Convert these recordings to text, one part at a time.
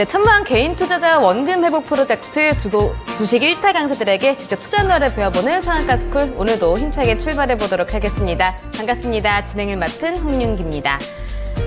네, 천만 개인 투자자 원금 회복 프로젝트 주식 1타 강사들에게 직접 투자 노하를 배워보는 상한가 스쿨. 오늘도 힘차게 출발해 보도록 하겠습니다. 반갑습니다. 진행을 맡은 홍윤기입니다.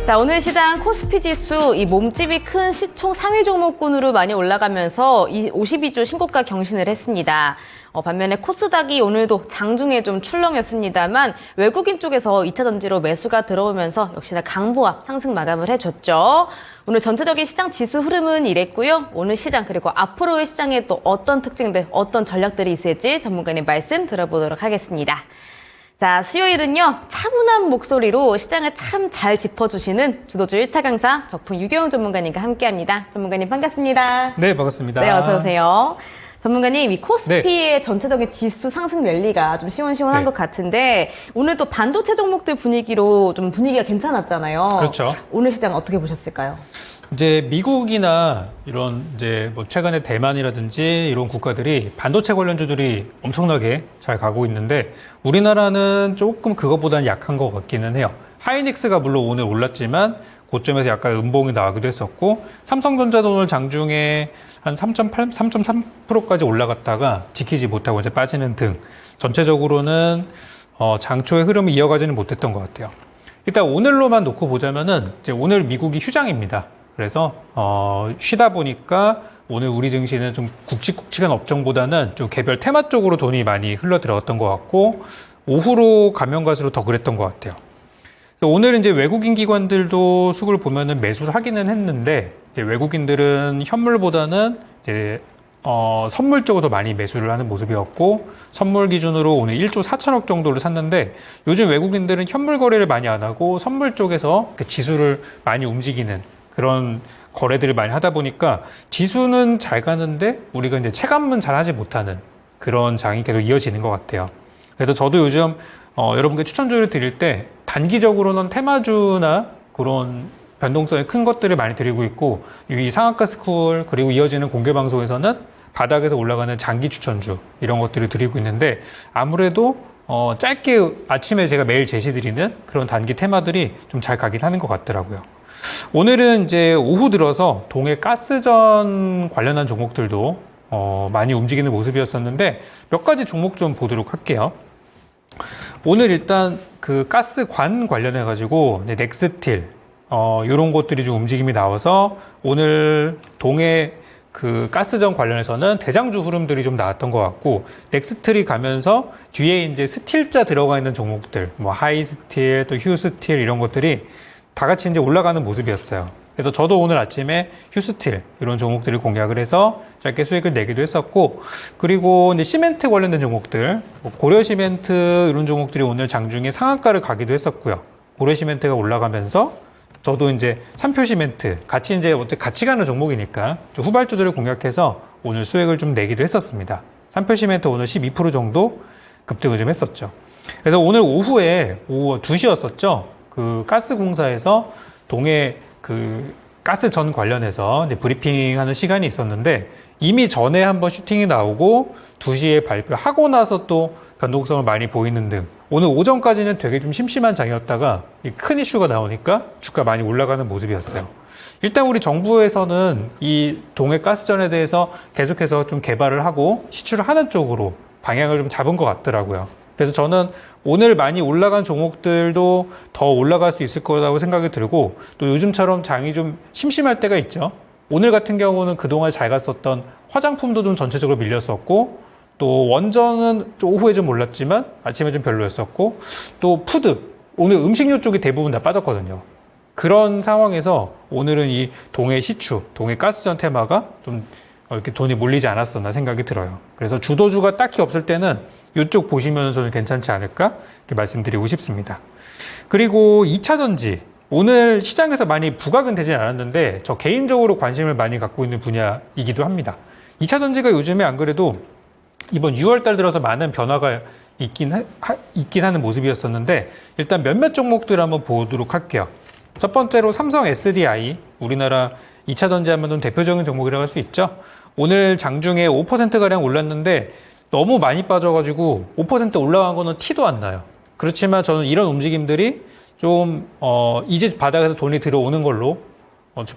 자, 오늘 시장 코스피 지수 이 몸집이 큰 시총 상위 종목군으로 많이 올라가면서 이 52주 신고가 경신을 했습니다. 반면에 코스닥이 오늘도 장중에 좀 출렁였습니다만 외국인 쪽에서 2차 전지로 매수가 들어오면서 역시나 강보합 상승 마감을 해줬죠. 오늘 전체적인 시장 지수 흐름은 이랬고요. 오늘 시장 그리고 앞으로의 시장에 또 어떤 특징들, 어떤 전략들이 있을지 전문가님 말씀 들어보도록 하겠습니다. 자, 수요일은요, 차분한 목소리로 시장을 참 잘 짚어주시는 주도주 1타 강사 적풍 유경훈 전문가님과 함께합니다. 전문가님 반갑습니다. 네, 반갑습니다. 네, 어서 오세요. 전문가님, 이 코스피의 전체적인 지수 상승 랠리가 좀 시원시원한 것 같은데 오늘 또 반도체 종목들 분위기로 좀 분위기가 괜찮았잖아요. 그렇죠. 오늘 시장 어떻게 보셨을까요? 이제 미국이나 이런 이제 뭐 최근에 대만이라든지 이런 국가들이 반도체 관련주들이 엄청나게 잘 가고 있는데 우리나라는 조금 그것보다는 약한 것 같기는 해요. 하이닉스가 물론 오늘 올랐지만 고점에서 약간 음봉이 나오기도 했었고 삼성전자도 오늘 장중에 한 3.3%까지 올라갔다가 지키지 못하고 이제 빠지는 등 전체적으로는 장초의 흐름을 이어가지는 못했던 것 같아요. 일단 오늘로만 놓고 보자면은 이제 오늘 미국이 휴장입니다. 그래서 쉬다 보니까 오늘 우리 증시는 좀 굵직굵직한 업종보다는 좀 개별 테마 쪽으로 돈이 많이 흘러 들어갔던 것 같고 오후로 가면 갈수록 더 그랬던 것 같아요. 그래서 오늘 이제 외국인 기관들도 수급을 보면은 매수를 하기는 했는데 이제 외국인들은 현물보다는 이제 선물 쪽으로 더 많이 매수를 하는 모습이었고 선물 기준으로 오늘 1조 4천억 정도를 샀는데 요즘 외국인들은 현물 거래를 많이 안 하고 선물 쪽에서 그 지수를 많이 움직이는 그런 거래들을 많이 하다 보니까 지수는 잘 가는데 우리가 이제 체감은 잘 하지 못하는 그런 장이 계속 이어지는 것 같아요. 그래서 저도 요즘 여러분께 추천주를 드릴 때 단기적으로는 테마주나 그런 변동성이 큰 것들을 많이 드리고 있고 이 상한가 스쿨 그리고 이어지는 공개 방송에서는 바닥에서 올라가는 장기 추천주 이런 것들을 드리고 있는데 아무래도 짧게 아침에 제가 매일 제시드리는 그런 단기 테마들이 좀 잘 가긴 하는 것 같더라고요. 오늘은 이제 오후 들어서 동해 가스전 관련한 종목들도 많이 움직이는 모습이었었는데 몇 가지 종목 좀 보도록 할게요. 오늘 일단 그 가스관 관련해 가지고 넥스틸 이런 것들이 좀 움직임이 나와서 오늘 동해 그 가스전 관련해서는 대장주 흐름들이 좀 나왔던 것 같고 넥스틸이 가면서 뒤에 이제 스틸자 들어가 있는 종목들 뭐 하이스틸 또 휴스틸 이런 것들이 다 같이 이제 올라가는 모습이었어요. 그래서 저도 오늘 아침에 휴스틸 이런 종목들을 공략을 해서 짧게 수익을 내기도 했었고 그리고 이제 시멘트 관련된 종목들 고려 시멘트 이런 종목들이 오늘 장중에 상한가를 가기도 했었고요. 고려 시멘트가 올라가면서 저도 이제 삼표 시멘트 같이 이제 어째 같이 가는 종목이니까 좀 후발주들을 공략해서 오늘 수익을 좀 내기도 했었습니다. 삼표 시멘트 오늘 12% 정도 급등을 좀 했었죠. 그래서 오늘 오후에 오후 2시였었죠. 그 가스공사에서 동해 그 가스전 관련해서 이제 브리핑하는 시간이 있었는데 이미 전에 한번 슈팅이 나오고 2시에 발표하고 나서 또 변동성을 많이 보이는 등 오늘 오전까지는 되게 좀 심심한 장이었다가 큰 이슈가 나오니까 주가 많이 올라가는 모습이었어요. 일단 우리 정부에서는 이 동해 가스전에 대해서 계속해서 좀 개발을 하고 시추를 하는 쪽으로 방향을 좀 잡은 것 같더라고요. 그래서 저는 오늘 많이 올라간 종목들도 더 올라갈 수 있을 거라고 생각이 들고 또 요즘처럼 장이 좀 심심할 때가 있죠. 오늘 같은 경우는 그동안 잘 갔었던 화장품도 좀 전체적으로 밀렸었고 또 원전은 좀 오후에 좀 올랐지만 아침에 좀 별로였었고 또 푸드, 오늘 음식료 쪽이 대부분 다 빠졌거든요. 그런 상황에서 오늘은 이 동해 시추, 동해 가스전 테마가 좀 이렇게 돈이 몰리지 않았었나 생각이 들어요. 그래서 주도주가 딱히 없을 때는 이쪽 보시면 저는 괜찮지 않을까 이렇게 말씀드리고 싶습니다. 그리고 2차 전지 오늘 시장에서 많이 부각은 되진 않았는데 저 개인적으로 관심을 많이 갖고 있는 분야이기도 합니다. 2차 전지가 요즘에 안 그래도 이번 6월 달 들어서 많은 변화가 있긴 하는 모습이었었는데 일단 몇몇 종목들 한번 보도록 할게요. 첫 번째로 삼성 SDI 우리나라 2차 전지 하면 대표적인 종목이라고 할 수 있죠. 오늘 장중에 5%가량 올랐는데 너무 많이 빠져가지고 5% 올라간 거는 티도 안 나요. 그렇지만 저는 이런 움직임들이 좀 이제 바닥에서 돈이 들어오는 걸로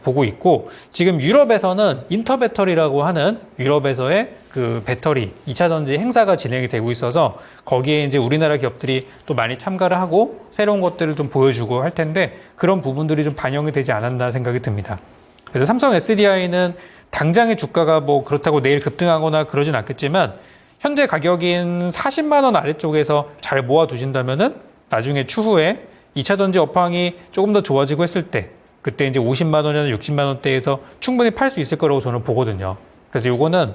보고 있고, 지금 유럽에서는 인터배터리라고 하는 유럽에서의 그 배터리 2차 전지 행사가 진행이 되고 있어서 거기에 이제 우리나라 기업들이 또 많이 참가를 하고 새로운 것들을 좀 보여주고 할 텐데, 그런 부분들이 좀 반영이 되지 않았나 생각이 듭니다. 그래서 삼성 SDI는 당장의 주가가 뭐 그렇다고 내일 급등하거나 그러진 않겠지만, 현재 가격인 40만 원 아래쪽에서 잘 모아두신다면은 나중에 추후에 2차 전지 업황이 조금 더 좋아지고 했을 때, 그때 이제 50만 원이나 60만 원대에서 충분히 팔 수 있을 거라고 저는 보거든요. 그래서 요거는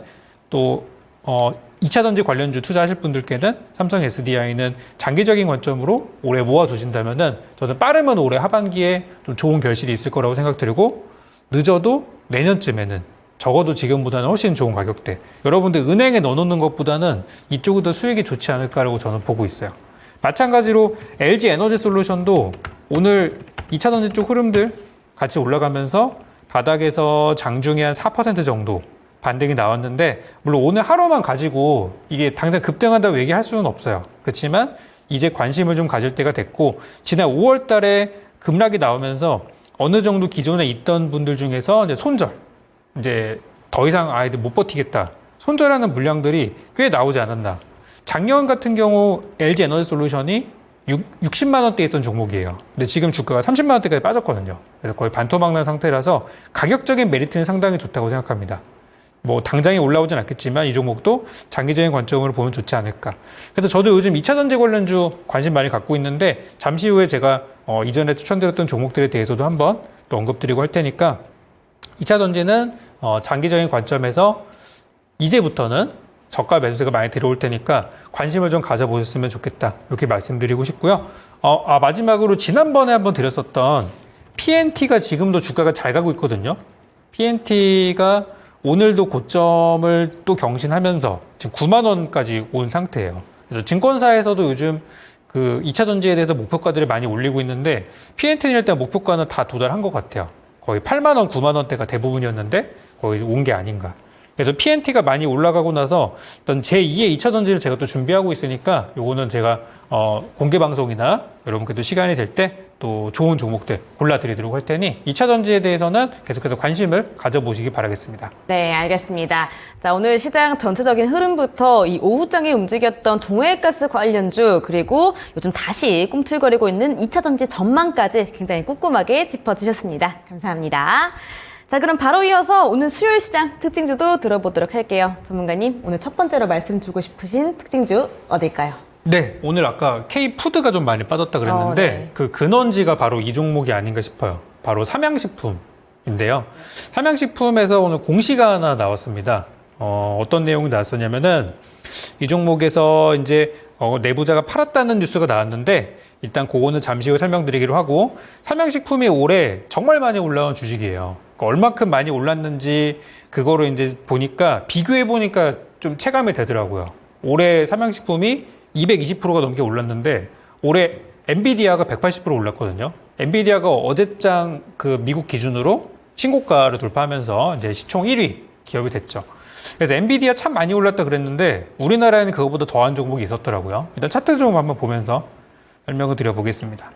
또 2차 전지 관련주 투자하실 분들께는 삼성 SDI는 장기적인 관점으로 오래 모아두신다면은 저는 빠르면 올해 하반기에 좀 좋은 결실이 있을 거라고 생각드리고, 늦어도 내년쯤에는 적어도 지금보다는 훨씬 좋은 가격대, 여러분들 은행에 넣어놓는 것보다는 이쪽이 더 수익이 좋지 않을까라고 저는 보고 있어요. 마찬가지로 LG 에너지 솔루션도 오늘 2차 전지 쪽 흐름들 같이 올라가면서 바닥에서 장중에 한 4% 정도 반등이 나왔는데, 물론 오늘 하루만 가지고 이게 당장 급등한다고 얘기할 수는 없어요. 그렇지만 이제 관심을 좀 가질 때가 됐고, 지난 5월 달에 급락이 나오면서 어느 정도 기존에 있던 분들 중에서 이제 손절, 이제 더 이상 아이들 못 버티겠다, 손절하는 물량들이 꽤 나오지 않았나. 작년 같은 경우 LG 에너지 솔루션이 60만 원대에 있던 종목이에요. 근데 지금 주가가 30만 원대까지 빠졌거든요. 그래서 거의 반토막난 상태라서 가격적인 메리트는 상당히 좋다고 생각합니다. 뭐 당장에 올라오진 않겠지만 이 종목도 장기적인 관점으로 보면 좋지 않을까. 그래서 저도 요즘 2차 전지 관련주 관심 많이 갖고 있는데, 잠시 후에 제가 이전에 추천드렸던 종목들에 대해서도 한번 또 언급드리고 할 테니까, 2차 전지는 장기적인 관점에서 이제부터는 저가 매수세가 많이 들어올 테니까 관심을 좀 가져보셨으면 좋겠다, 이렇게 말씀드리고 싶고요. 마지막으로 지난번에 한번 드렸었던 PNT가 지금도 주가가 잘 가고 있거든요. PNT가 오늘도 고점을 또 경신하면서 지금 9만 원까지 온 상태예요. 그래서 증권사에서도 요즘 그 2차 전지에 대해서 목표가들을 많이 올리고 있는데, PNT는 일단 목표가는 다 도달한 것 같아요. 거의 8만 원, 9만 원대가 대부분이었는데 거의 온 게 아닌가. 그래서 PNT가 많이 올라가고 나서 어떤 제2의 2차 전지를 제가 또 준비하고 있으니까, 요거는 제가 공개 방송이나 여러분께도 시간이 될 때 또 좋은 종목들 골라드리도록 할 테니 2차 전지에 대해서는 계속해서 관심을 가져보시기 바라겠습니다. 네, 알겠습니다. 자, 오늘 시장 전체적인 흐름부터 이 오후장에 움직였던 동해가스 관련주, 그리고 요즘 다시 꿈틀거리고 있는 2차 전지 전망까지 굉장히 꼼꼼하게 짚어주셨습니다. 감사합니다. 자, 그럼 바로 이어서 오늘 수요일 시장 특징주도 들어보도록 할게요. 전문가님, 오늘 첫 번째로 말씀 주고 싶으신 특징주 어딜까요? 네, 오늘 아까 K푸드가 좀 많이 빠졌다 그랬는데, 네. 그 근원지가 바로 이 종목이 아닌가 싶어요. 바로 삼양식품인데요. 삼양식품에서 오늘 공시가 하나 나왔습니다. 어떤 내용이 나왔었냐면은, 이 종목에서 이제 내부자가 팔았다는 뉴스가 나왔는데, 일단 그거는 잠시 후에 설명드리기로 하고, 삼양식품이 올해 정말 많이 올라온 주식이에요. 그러니까 얼마큼 많이 올랐는지 그거를 이제 보니까, 비교해 보니까 좀 체감이 되더라고요. 올해 삼양식품이 220%가 넘게 올랐는데, 올해 엔비디아가 180% 올랐거든요. 엔비디아가 어제장 그 미국 기준으로 신고가를 돌파하면서 이제 시총 1위 기업이 됐죠. 그래서 엔비디아 참 많이 올랐다 그랬는데, 우리나라에는 그거보다 더한 종목이 있었더라고요. 일단 차트 좀 한번 보면서 설명을 드려보겠습니다.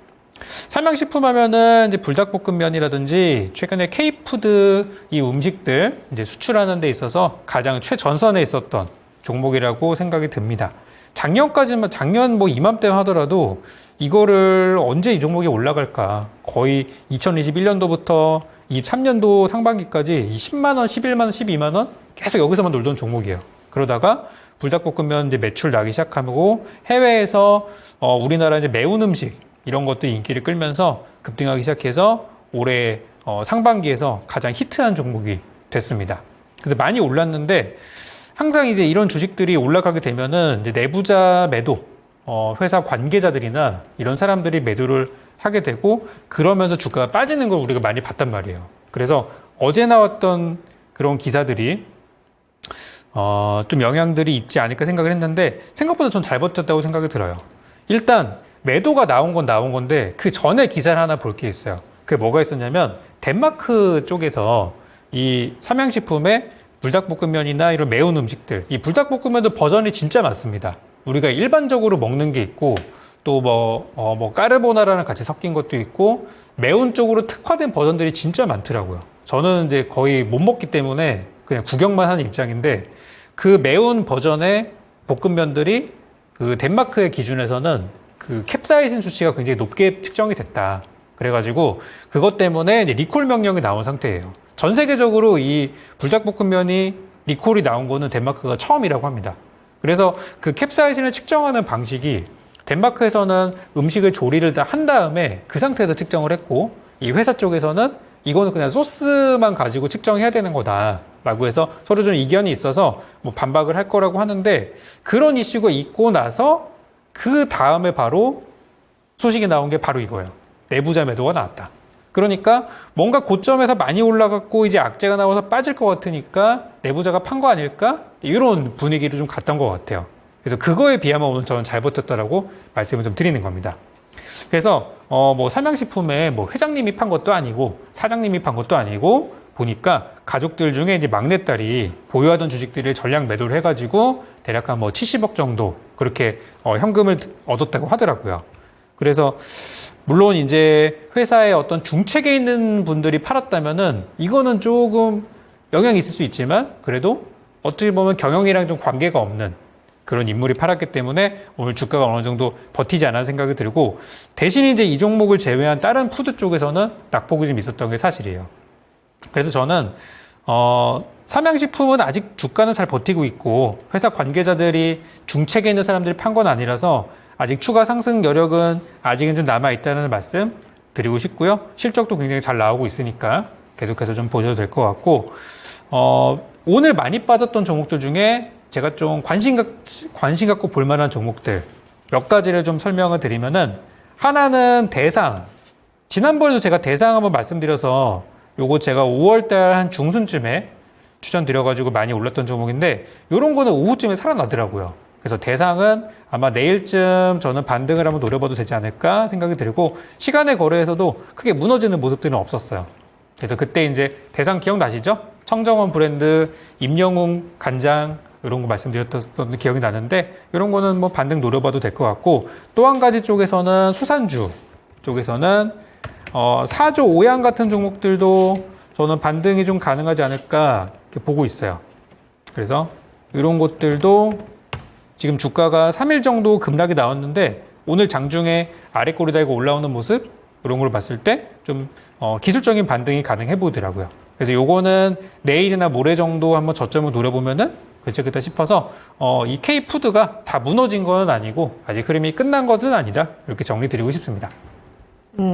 삼양식품 하면은 이제 불닭볶음면이라든지 최근에 K푸드 이 음식들 이제 수출하는 데 있어서 가장 최전선에 있었던 종목이라고 생각이 듭니다. 작년 뭐 이맘때 하더라도 이거를 언제 이 종목이 올라갈까, 거의 2021년도부터 23년도 상반기까지 10만 원, 11만 원, 12만 원 계속 여기서만 놀던 종목이에요. 그러다가 불닭볶음면 이제 매출 나기 시작하고, 해외에서 우리나라 이제 매운 음식 이런 것도 인기를 끌면서 급등하기 시작해서 올해 상반기에서 가장 히트한 종목이 됐습니다. 그래서 많이 올랐는데, 항상 이제 이런 주식들이 올라가게 되면은 이제 내부자 매도, 회사 관계자들이나 이런 사람들이 매도를 하게 되고, 그러면서 주가가 빠지는 걸 우리가 많이 봤단 말이에요. 그래서 어제 나왔던 그런 기사들이 좀 영향들이 있지 않을까 생각을 했는데, 생각보다 전 잘 버텼다고 생각이 들어요. 일단 매도가 나온 건 나온 건데, 그 전에 기사를 하나 볼 게 있어요. 그게 뭐가 있었냐면, 덴마크 쪽에서 이 삼양식품의 불닭볶음면이나 이런 매운 음식들, 이 불닭볶음면도 버전이 진짜 많습니다. 우리가 일반적으로 먹는 게 있고, 또 까르보나라랑 같이 섞인 것도 있고, 매운 쪽으로 특화된 버전들이 진짜 많더라고요. 저는 이제 거의 못 먹기 때문에 그냥 구경만 하는 입장인데 그 매운 버전의 볶음면들이 그 덴마크의 기준에서는 그 캡사이신 수치가 굉장히 높게 측정이 됐다. 그래가지고 그것 때문에 이제 리콜 명령이 나온 상태예요. 전 세계적으로 이 불닭볶음면이 리콜이 나온 거는 덴마크가 처음이라고 합니다. 그래서 그 캡사이신을 측정하는 방식이 덴마크에서는 음식을 조리를 다 한 다음에 그 상태에서 측정을 했고 이 회사 쪽에서는 이거는 그냥 소스만 가지고 측정해야 되는 거다라고 해서 서로 좀 이견이 있어서 뭐 반박을 할 거라고 하는데 그런 이슈가 있고 나서 그 다음에 바로 소식이 나온 게 바로 이거예요. 내부자 매도가 나왔다. 그러니까 뭔가 고점에서 많이 올라갔고 이제 악재가 나와서 빠질 것 같으니까 내부자가 판 거 아닐까? 이런 분위기를 좀 갔던 것 같아요. 그래서 그거에 비하면 오늘 저는 잘 버텼다라고 말씀을 좀 드리는 겁니다. 그래서 뭐 삼양식품에 뭐 회장님이 판 것도 아니고 사장님이 판 것도 아니고 보니까 가족들 중에 이제 막내딸이 보유하던 주식들을 전량 매도를 해가지고 대략 한 뭐 70억 정도 그렇게 현금을 얻었다고 하더라고요. 그래서 물론 이제 회사의 어떤 중책에 있는 분들이 팔았다면은 이거는 조금 영향이 있을 수 있지만 그래도 어떻게 보면 경영이랑 좀 관계가 없는 그런 인물이 팔았기 때문에 오늘 주가가 어느 정도 버티지 않은 생각이 들고 대신 이제 이 종목을 제외한 다른 푸드 쪽에서는 낙폭이 좀 있었던 게 사실이에요. 그래서 저는 삼양식품은 아직 주가는 잘 버티고 있고 회사 관계자들이 중책에 있는 사람들이 판 건 아니라서 아직 추가 상승 여력은 아직은 좀 남아 있다는 말씀 드리고 싶고요. 실적도 굉장히 잘 나오고 있으니까 계속해서 좀 보셔도 될 것 같고 오늘 많이 빠졌던 종목들 중에 제가 좀 관심 갖고 볼 만한 종목들 몇 가지를 좀 설명을 드리면은 하나는 대상. 지난번에도 제가 대상 한번 말씀드려서 요거 제가 5월달 한 중순쯤에 추천드려가지고 많이 올랐던 종목인데 요런 거는 오후쯤에 살아나더라고요. 그래서 대상은 아마 내일쯤 저는 반등을 한번 노려봐도 되지 않을까 생각이 들고 시간의 거래에서도 크게 무너지는 모습들은 없었어요. 그래서 그때 이제 대상 기억나시죠? 청정원 브랜드, 임영웅 간장 이런 거 말씀드렸던 기억이 나는데 이런 거는 뭐 반등 노려봐도 될 것 같고 또 한 가지 쪽에서는 수산주 쪽에서는 사조 오양 같은 종목들도 저는 반등이 좀 가능하지 않을까 이렇게 보고 있어요. 그래서 이런 것들도 지금 주가가 3일 정도 급락이 나왔는데 오늘 장중에 아래 꼬리 달고 올라오는 모습 이런 걸 봤을 때 좀 기술적인 반등이 가능해 보이더라고요. 그래서 요거는 내일이나 모레 정도 한번 저점을 노려보면은 괜찮겠다 싶어서 이 K푸드가 다 무너진 건 아니고 아직 흐름이 끝난 것은 아니다 이렇게 정리 드리고 싶습니다.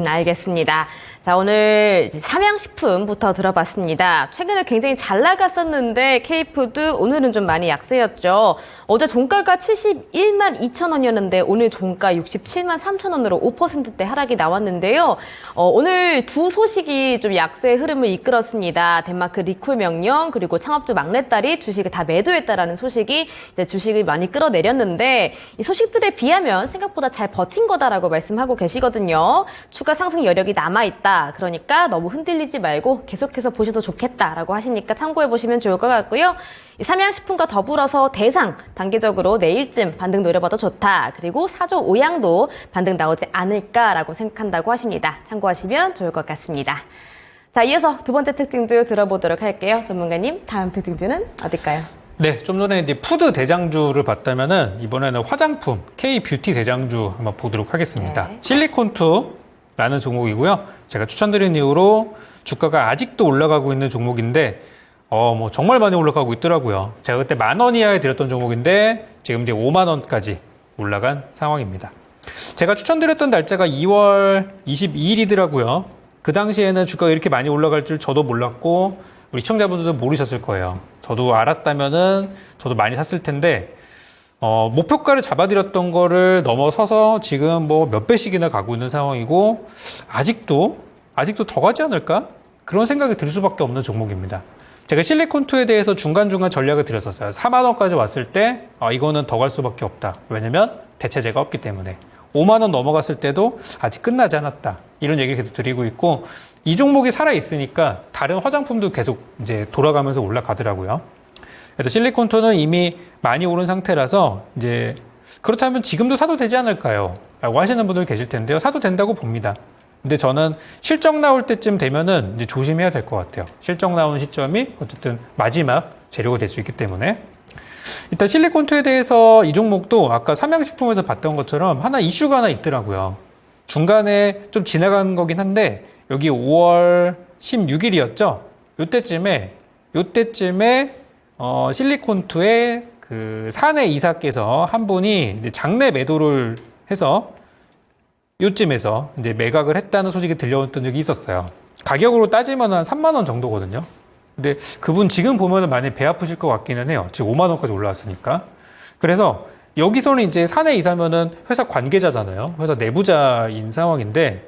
알겠습니다. 자, 오늘 삼양식품부터 들어봤습니다. 최근에 굉장히 잘 나갔었는데 K푸드 오늘은 좀 많이 약세였죠. 어제 종가가 71만 2천 원이었는데 오늘 종가 67만 3천 원으로 5%대 하락이 나왔는데요. 오늘 두 소식이 좀 약세의 흐름을 이끌었습니다. 덴마크 리콜 명령 그리고 창업주 막내딸이 주식을 다 매도했다라는 소식이 이제 주식을 많이 끌어내렸는데 이 소식들에 비하면 생각보다 잘 버틴 거다라고 말씀하고 계시거든요. 추가 상승 여력이 남아있다. 그러니까 너무 흔들리지 말고 계속해서 보셔도 좋겠다라고 하시니까 참고해 보시면 좋을 것 같고요. 이 삼양식품과 더불어서 대상 단기적으로 내일쯤 반등 노려봐도 좋다. 그리고 사조 오양도 반등 나오지 않을까라고 생각한다고 하십니다. 참고하시면 좋을 것 같습니다. 자, 이어서 두 번째 특징주 들어보도록 할게요. 전문가님, 다음 특징주는 어딜까요? 네, 좀 전에 이제 푸드 대장주를 봤다면은 이번에는 화장품 K-뷰티 대장주 한번 보도록 하겠습니다. 네. 실리콘2라는 종목이고요. 제가 추천드린 이후로 주가가 아직도 올라가고 있는 종목인데 뭐 정말 많이 올라가고 있더라고요. 제가 그때 10,000원 이하에 드렸던 종목인데 지금 이제 5만 원까지 올라간 상황입니다. 제가 추천드렸던 날짜가 2월 22일이더라고요. 그 당시에는 주가가 이렇게 많이 올라갈 줄 저도 몰랐고 우리 시청자분들도 모르셨을 거예요. 저도 알았다면은 저도 많이 샀을 텐데 목표가를 잡아드렸던 거를 넘어서서 지금 뭐 몇 배씩이나 가고 있는 상황이고 아직도 더 가지 않을까? 그런 생각이 들 수밖에 없는 종목입니다. 제가 실리콘2에 대해서 중간중간 전략을 드렸었어요. 4만 원까지 왔을 때 이거는 더 갈 수밖에 없다. 왜냐면 대체제가 없기 때문에. 5만 원 넘어갔을 때도 아직 끝나지 않았다. 이런 얘기를 계속 드리고 있고 이 종목이 살아있으니까 다른 화장품도 계속 이제 돌아가면서 올라가더라고요. 그래서 실리콘2는 이미 많이 오른 상태라서 이제 그렇다면 지금도 사도 되지 않을까요? 라고 하시는 분들 계실 텐데요. 사도 된다고 봅니다. 근데 저는 실적 나올 때쯤 되면은 이제 조심해야 될 것 같아요. 실적 나오는 시점이 어쨌든 마지막 재료가 될 수 있기 때문에. 일단 실리콘투에 대해서 이 종목도 아까 삼양식품에서 봤던 것처럼 이슈가 하나 있더라고요. 중간에 좀 지나간 거긴 한데 여기 5월 16일이었죠. 요때쯤에 실리콘투의 그 사내 이사께서 한 분이 이제 장내 매도를 해서 요쯤에서 이제 매각을 했다는 소식이 들려왔던 적이 있었어요. 가격으로 따지면 한 3만 원 정도거든요. 근데 그분 지금 보면은 많이 배 아프실 것 같기는 해요. 지금 5만 원까지 올라왔으니까. 그래서 여기서는 이제 사내 이사면은 회사 관계자잖아요. 회사 내부자인 상황인데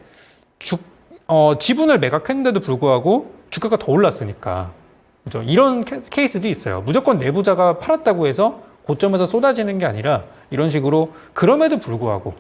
지분을 매각했는데도 불구하고 주가가 더 올랐으니까. 그죠? 이런 케이스도 있어요. 무조건 내부자가 팔았다고 해서 고점에서 쏟아지는 게 아니라 이런 식으로 그럼에도 불구하고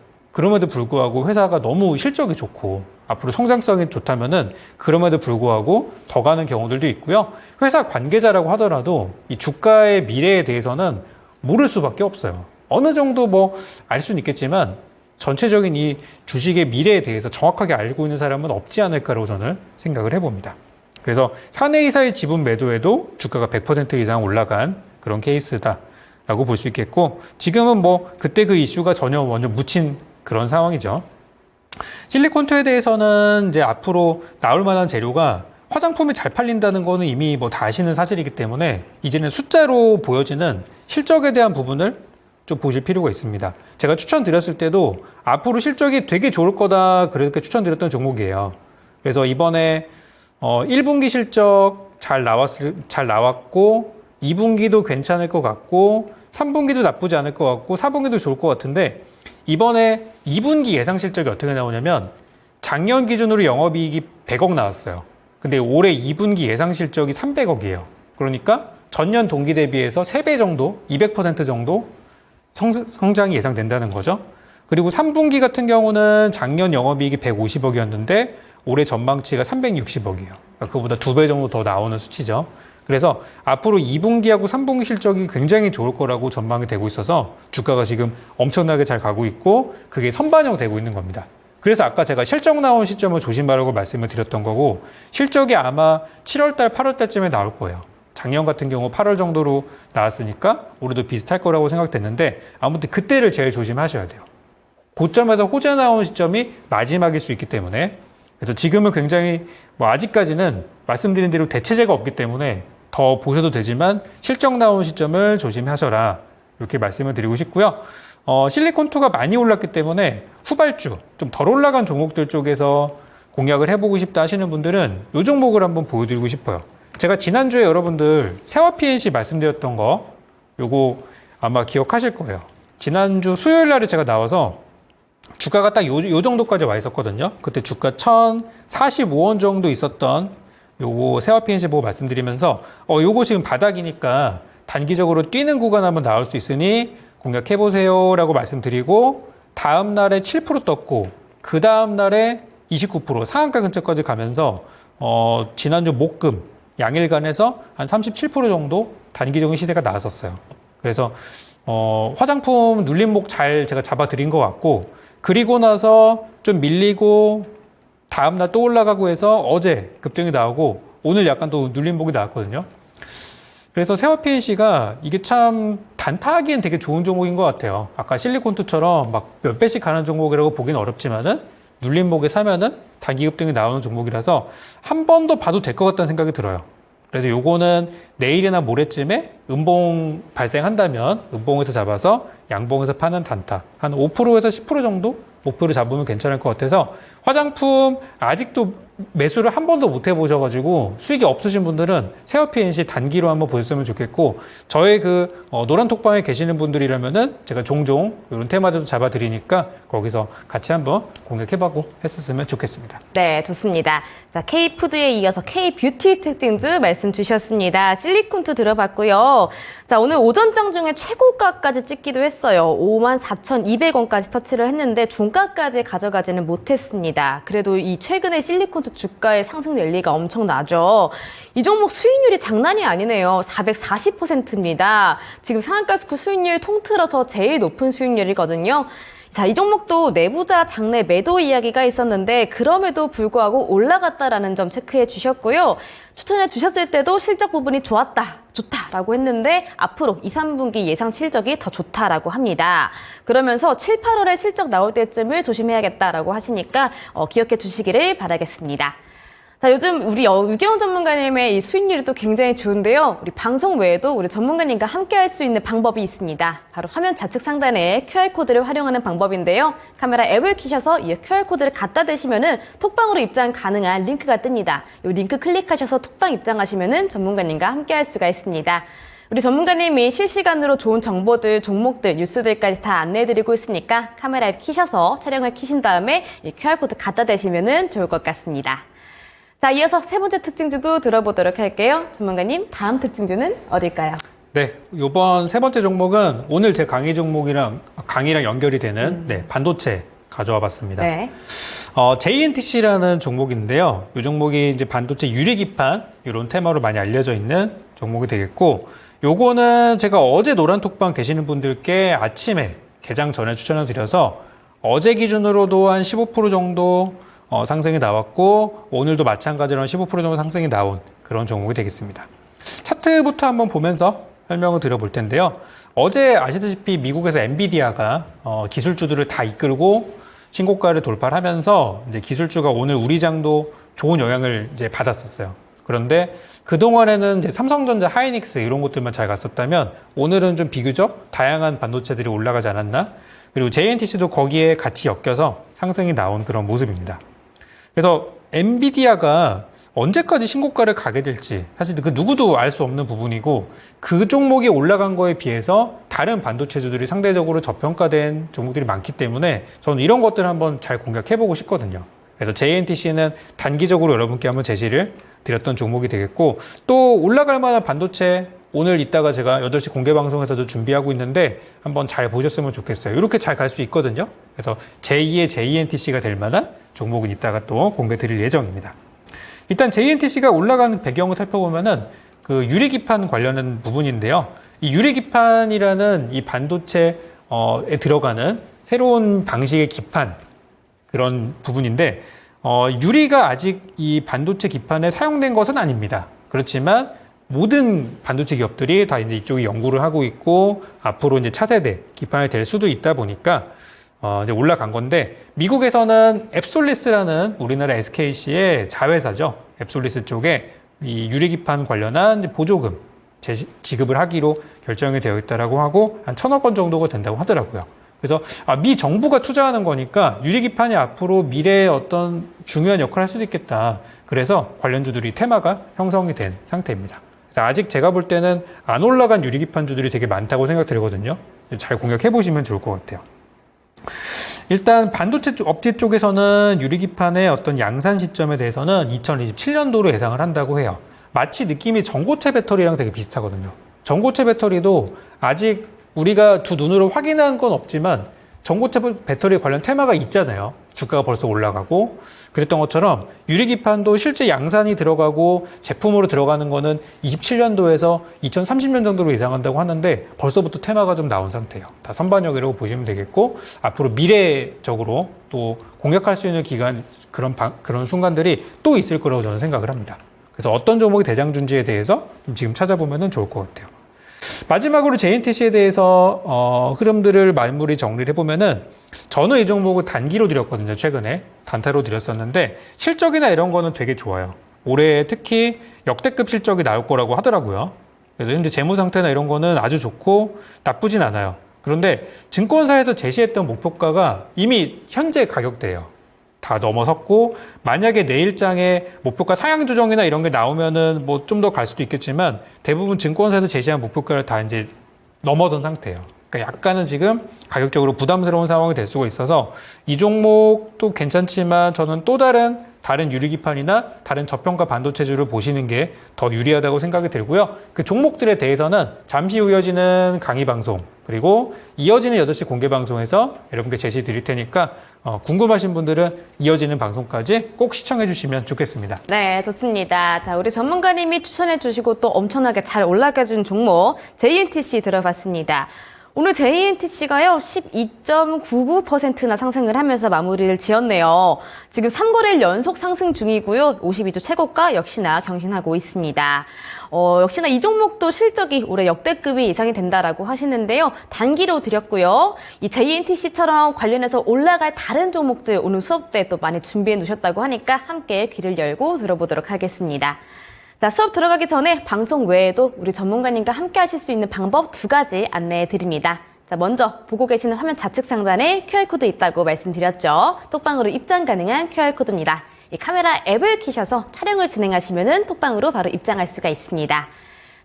회사가 너무 실적이 좋고 앞으로 성장성이 좋다면은 그럼에도 불구하고 더 가는 경우들도 있고요. 회사 관계자라고 하더라도 이 주가의 미래에 대해서는 모를 수밖에 없어요. 어느 정도 뭐 알 수는 있겠지만 전체적인 이 주식의 미래에 대해서 정확하게 알고 있는 사람은 없지 않을까라고 저는 생각을 해봅니다. 그래서 사내이사의 지분 매도에도 주가가 100% 이상 올라간 그런 케이스다라고 볼 수 있겠고, 지금은 뭐 그때 그 이슈가 전혀 완전 묻힌 그런 상황이죠. 실리콘투에 대해서는 이제 앞으로 나올 만한 재료가 화장품이 잘 팔린다는 거는 이미 뭐 다 아시는 사실이기 때문에 이제는 숫자로 보여지는 실적에 대한 부분을 좀 보실 필요가 있습니다. 제가 추천드렸을 때도 앞으로 실적이 되게 좋을 거다 그렇게 추천드렸던 종목이에요. 그래서 이번에 1분기 실적 잘 나왔고 2분기도 괜찮을 것 같고 3분기도 나쁘지 않을 것 같고 4분기도 좋을 것 같은데, 이번에 2분기 예상 실적이 어떻게 나오냐면 작년 기준으로 영업이익이 100억 나왔어요. 근데 올해 2분기 예상 실적이 300억이에요. 그러니까 전년 동기 대비해서 3배 정도, 200% 정도 성장이 예상된다는 거죠. 그리고 3분기 같은 경우는 작년 영업이익이 150억이었는데 올해 전망치가 360억이에요. 그러니까 그보다 2배 정도 더 나오는 수치죠. 그래서 앞으로 2분기하고 3분기 실적이 굉장히 좋을 거라고 전망이 되고 있어서 주가가 지금 엄청나게 잘 가고 있고 그게 선반영되고 있는 겁니다. 그래서 아까 제가 실적 나온 시점을 조심하라고 말씀을 드렸던 거고, 실적이 아마 7월달, 8월달쯤에 나올 거예요. 작년 같은 경우 8월 정도로 나왔으니까 올해도 비슷할 거라고 생각됐는데, 아무튼 그때를 제일 조심하셔야 돼요. 고점에서 호재 나온 시점이 마지막일 수 있기 때문에. 그래서 지금은 굉장히 뭐 아직까지는 말씀드린 대로 대체제가 없기 때문에 더 보셔도 되지만 실적 나온 시점을 조심하셔라, 이렇게 말씀을 드리고 싶고요. 실리콘투가 많이 올랐기 때문에 후발주 좀 덜 올라간 종목들 쪽에서 공략을 해보고 싶다 하시는 분들은 이 종목을 한번 보여드리고 싶어요. 제가 지난주에 여러분들 세화 PNC 말씀드렸던 거 요거 아마 기억하실 거예요. 지난주 수요일 날에 제가 나와서 주가가 딱 요 정도까지 와 있었거든요. 그때 주가 1,045원 정도 있었던 요거 세화 PNC 보고 말씀드리면서 요거 지금 바닥이니까 단기적으로 뛰는 구간 한번 나올 수 있으니 공략해보세요 라고 말씀드리고, 다음 날에 7% 떴고 그 다음 날에 29% 상한가 근처까지 가면서 지난주 목금 양일간에서 한 37% 정도 단기적인 시세가 나왔었어요. 그래서 화장품 눌림목 잘 제가 잡아드린 것 같고, 그리고 나서 좀 밀리고 다음날 또 올라가고 해서 어제 급등이 나오고 오늘 약간 또 눌림목이 나왔거든요. 그래서 세화 PNC가 이게 참 단타하기엔 되게 좋은 종목인 것 같아요. 아까 실리콘투처럼 막 몇 배씩 가는 종목이라고 보기는 어렵지만은 눌림목에 사면은 단기 급등이 나오는 종목이라서 한 번 더 봐도 될 것 같다는 생각이 들어요. 그래서 요거는 내일이나 모레쯤에 음봉 발생한다면 음봉에서 잡아서 양봉에서 파는 단타 한 5%에서 10% 정도 목표를 잡으면 괜찮을 것 같아서, 화장품 아직도 매수를 한 번도 못 해보셔가지고 수익이 없으신 분들은 세화 PNC 단기로 한번 보셨으면 좋겠고, 저의 그 노란 톡방에 계시는 분들이라면은 제가 종종 이런 테마들도 잡아드리니까 거기서 같이 한번 공략해보고 했었으면 좋겠습니다. 네, 좋습니다. 자, K푸드에 이어서 K뷰티 특징주 말씀 주셨습니다. 실리콘투 들어봤고요. 자, 오늘 오전장 중에 최고가까지 찍기도 했어요. 54,200원까지 터치를 했는데 종가까지 가져가지는 못했습니다. 그래도 이 최근에 실리콘투 주가의 상승 랠리가 엄청나죠. 이 종목 수익률이 장난이 아니네요. 440%입니다. 지금 상한가스쿨 수익률 통틀어서 제일 높은 수익률이거든요. 자, 이 종목도 내부자 장내 매도 이야기가 있었는데 그럼에도 불구하고 올라갔다라는 점 체크해 주셨고요. 추천해 주셨을 때도 실적 부분이 좋다라고 했는데 앞으로 2, 3분기 예상 실적이 더 좋다라고 합니다. 그러면서 7, 8월에 실적 나올 때쯤을 조심해야겠다라고 하시니까 기억해 주시기를 바라겠습니다. 자, 요즘 우리 유경훈 전문가님의 이 수익률이 또 굉장히 좋은데요. 우리 방송 외에도 우리 전문가님과 함께 할 수 있는 방법이 있습니다. 바로 화면 좌측 상단에 QR코드를 활용하는 방법인데요. 카메라 앱을 키셔서 이 QR코드를 갖다 대시면은 톡방으로 입장 가능한 링크가 뜹니다. 이 링크 클릭하셔서 톡방 입장하시면은 전문가님과 함께 할 수가 있습니다. 우리 전문가님이 실시간으로 좋은 정보들, 종목들, 뉴스들까지 다 안내해드리고 있으니까 카메라 앱 키셔서 촬영을 키신 다음에 이 QR코드 갖다 대시면은 좋을 것 같습니다. 자, 이어서 세 번째 특징주도 들어보도록 할게요. 전문가님, 다음 특징주는 어딜까요? 네, 이번 세 번째 종목은 오늘 제 강의랑 연결이 되는 반도체 가져와 봤습니다. 네. JNTC라는 종목인데요. 이 종목이 이제 반도체 유리기판 이런 테마로 많이 알려져 있는 종목이 되겠고, 요거는 제가 어제 노란톡방 계시는 분들께 아침에 개장 전에 추천을 드려서 어제 기준으로도 한 15% 정도 상승이 나왔고, 오늘도 마찬가지로 한 15% 정도 상승이 나온 그런 종목이 되겠습니다. 차트부터 한번 보면서 설명을 드려볼 텐데요. 어제 아시다시피 미국에서 엔비디아가 기술주들을 다 이끌고 신고가를 돌파를 하면서 이제 기술주가 오늘 우리 장도 좋은 영향을 이제 받았었어요. 그런데 그동안에는 이제 삼성전자, 하이닉스 이런 것들만 잘 갔었다면 오늘은 좀 비교적 다양한 반도체들이 올라가지 않았나? 그리고 JNTC도 거기에 같이 엮여서 상승이 나온 그런 모습입니다. 그래서 엔비디아가 언제까지 신고가를 가게 될지 사실 그 누구도 알 수 없는 부분이고, 그 종목이 올라간 거에 비해서 다른 반도체주들이 상대적으로 저평가된 종목들이 많기 때문에 저는 이런 것들을 한번 잘 공략해보고 싶거든요. 그래서 JNTC는 단기적으로 여러분께 한번 제시를 드렸던 종목이 되겠고, 또 올라갈 만한 반도체 오늘 이따가 제가 8시 공개 방송에서도 준비하고 있는데 한번 잘 보셨으면 좋겠어요. 이렇게 잘 갈 수 있거든요. 그래서 제2의 JNTC가 될 만한 종목은 이따가 또 공개 드릴 예정입니다. 일단 JNTC가 올라가는 배경을 살펴보면은 그 유리기판 관련된 부분인데요. 이 유리기판이라는 이 반도체에 들어가는 새로운 방식의 기판, 그런 부분인데, 유리가 아직 이 반도체 기판에 사용된 것은 아닙니다. 그렇지만 모든 반도체 기업들이 다 이제 이쪽에 연구를 하고 있고, 앞으로 이제 차세대 기판이 될 수도 있다 보니까 이제 올라간 건데, 미국에서는 앱솔리스라는 우리나라 SKC의 자회사죠. 앱솔리스 쪽에 이 유리기판 관련한 이제 보조금 지급을 하기로 결정이 되어 있다라고 하고, 한 1,000억 원 정도가 된다고 하더라고요. 그래서 미 정부가 투자하는 거니까 유리기판이 앞으로 미래에 어떤 중요한 역할을 할 수도 있겠다. 그래서 관련주들이 테마가 형성이 된 상태입니다. 그래서 아직 제가 볼 때는 안 올라간 유리기판주들이 되게 많다고 생각들거든요. 잘 공략해 보시면 좋을 것 같아요. 일단 반도체 업체 쪽에서는 유리기판의 어떤 양산 시점에 대해서는 2027년도로 예상을 한다고 해요. 마치 느낌이 전고체 배터리랑 되게 비슷하거든요. 전고체 배터리도 아직 우리가 두 눈으로 확인한 건 없지만 전고체 배터리 관련 테마가 있잖아요. 주가가 벌써 올라가고, 그랬던 것처럼 유리기판도 실제 양산이 들어가고 제품으로 들어가는 거는 27년도에서 2030년 정도로 예상한다고 하는데 벌써부터 테마가 좀 나온 상태예요. 다 선반영이라고 보시면 되겠고, 앞으로 미래적으로 또 공략할 수 있는 기간, 그런 순간들이 또 있을 거라고 저는 생각을 합니다. 그래서 어떤 종목이 대장주인지에 대해서 지금 찾아보면 좋을 것 같아요. 마지막으로 JNTC에 대해서 흐름들을 마무리 정리를 해보면은, 저는 이 종목을 단기로 드렸거든요. 최근에 단타로 드렸었는데 실적이나 이런 거는 되게 좋아요. 올해 특히 역대급 실적이 나올 거라고 하더라고요. 그래서 현재 재무 상태나 이런 거는 아주 좋고 나쁘진 않아요. 그런데 증권사에서 제시했던 목표가가 이미 현재 가격대예요. 다 넘어섰고, 만약에 내일장에 목표가 상향 조정이나 이런 게 나오면은 뭐 좀 더 갈 수도 있겠지만 대부분 증권사에서 제시한 목표가를 다 이제 넘어선 상태예요. 그러니까 약간은 지금 가격적으로 부담스러운 상황이 될 수가 있어서 이 종목도 괜찮지만 저는 또 다른 유리기판이나 다른 저평가 반도체주를 보시는 게 더 유리하다고 생각이 들고요. 그 종목들에 대해서는 잠시 후 이어지는 강의 방송, 그리고 이어지는 8시 공개 방송에서 여러분께 제시 드릴 테니까 궁금하신 분들은 이어지는 방송까지 꼭 시청해 주시면 좋겠습니다. 네, 좋습니다. 자, 우리 전문가님이 추천해 주시고 또 엄청나게 잘 올라가 준 종목 JNTC 들어봤습니다. 오늘 JNTC가요, 12.99%나 상승을 하면서 마무리를 지었네요. 지금 3거래일 연속 상승 중이고요. 52주 최고가 역시나 경신하고 있습니다. 역시나 이 종목도 실적이 올해 역대급이 이상이 된다라고 하시는데요. 단기로 드렸고요. 이 JNTC처럼 관련해서 올라갈 다른 종목들 오늘 수업 때 또 많이 준비해 놓으셨다고 하니까 함께 귀를 열고 들어보도록 하겠습니다. 자, 수업 들어가기 전에 방송 외에도 우리 전문가님과 함께 하실 수 있는 방법 2가지 안내해 드립니다. 자, 먼저 보고 계시는 화면 좌측 상단에 QR코드 있다고 말씀드렸죠. 톡방으로 입장 가능한 QR코드입니다. 이 카메라 앱을 키셔서 촬영을 진행하시면 톡방으로 바로 입장할 수가 있습니다.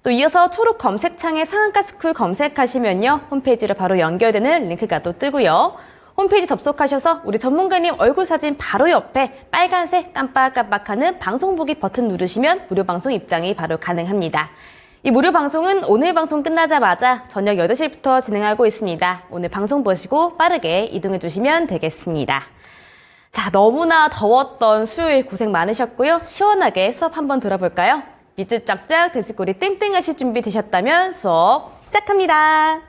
또 이어서 초록 검색창에 상한가스쿨 검색하시면요. 홈페이지로 바로 연결되는 링크가 또 뜨고요. 홈페이지 접속하셔서 우리 전문가님 얼굴 사진 바로 옆에 빨간색 깜빡깜빡하는 방송 보기 버튼 누르시면 무료 방송 입장이 바로 가능합니다. 이 무료 방송은 오늘 방송 끝나자마자 저녁 8시부터 진행하고 있습니다. 오늘 방송 보시고 빠르게 이동해 주시면 되겠습니다. 자, 너무나 더웠던 수요일 고생 많으셨고요. 시원하게 수업 한번 들어볼까요? 밑줄 짝짝 대시꼬리 땡땡 하실 준비 되셨다면 수업 시작합니다.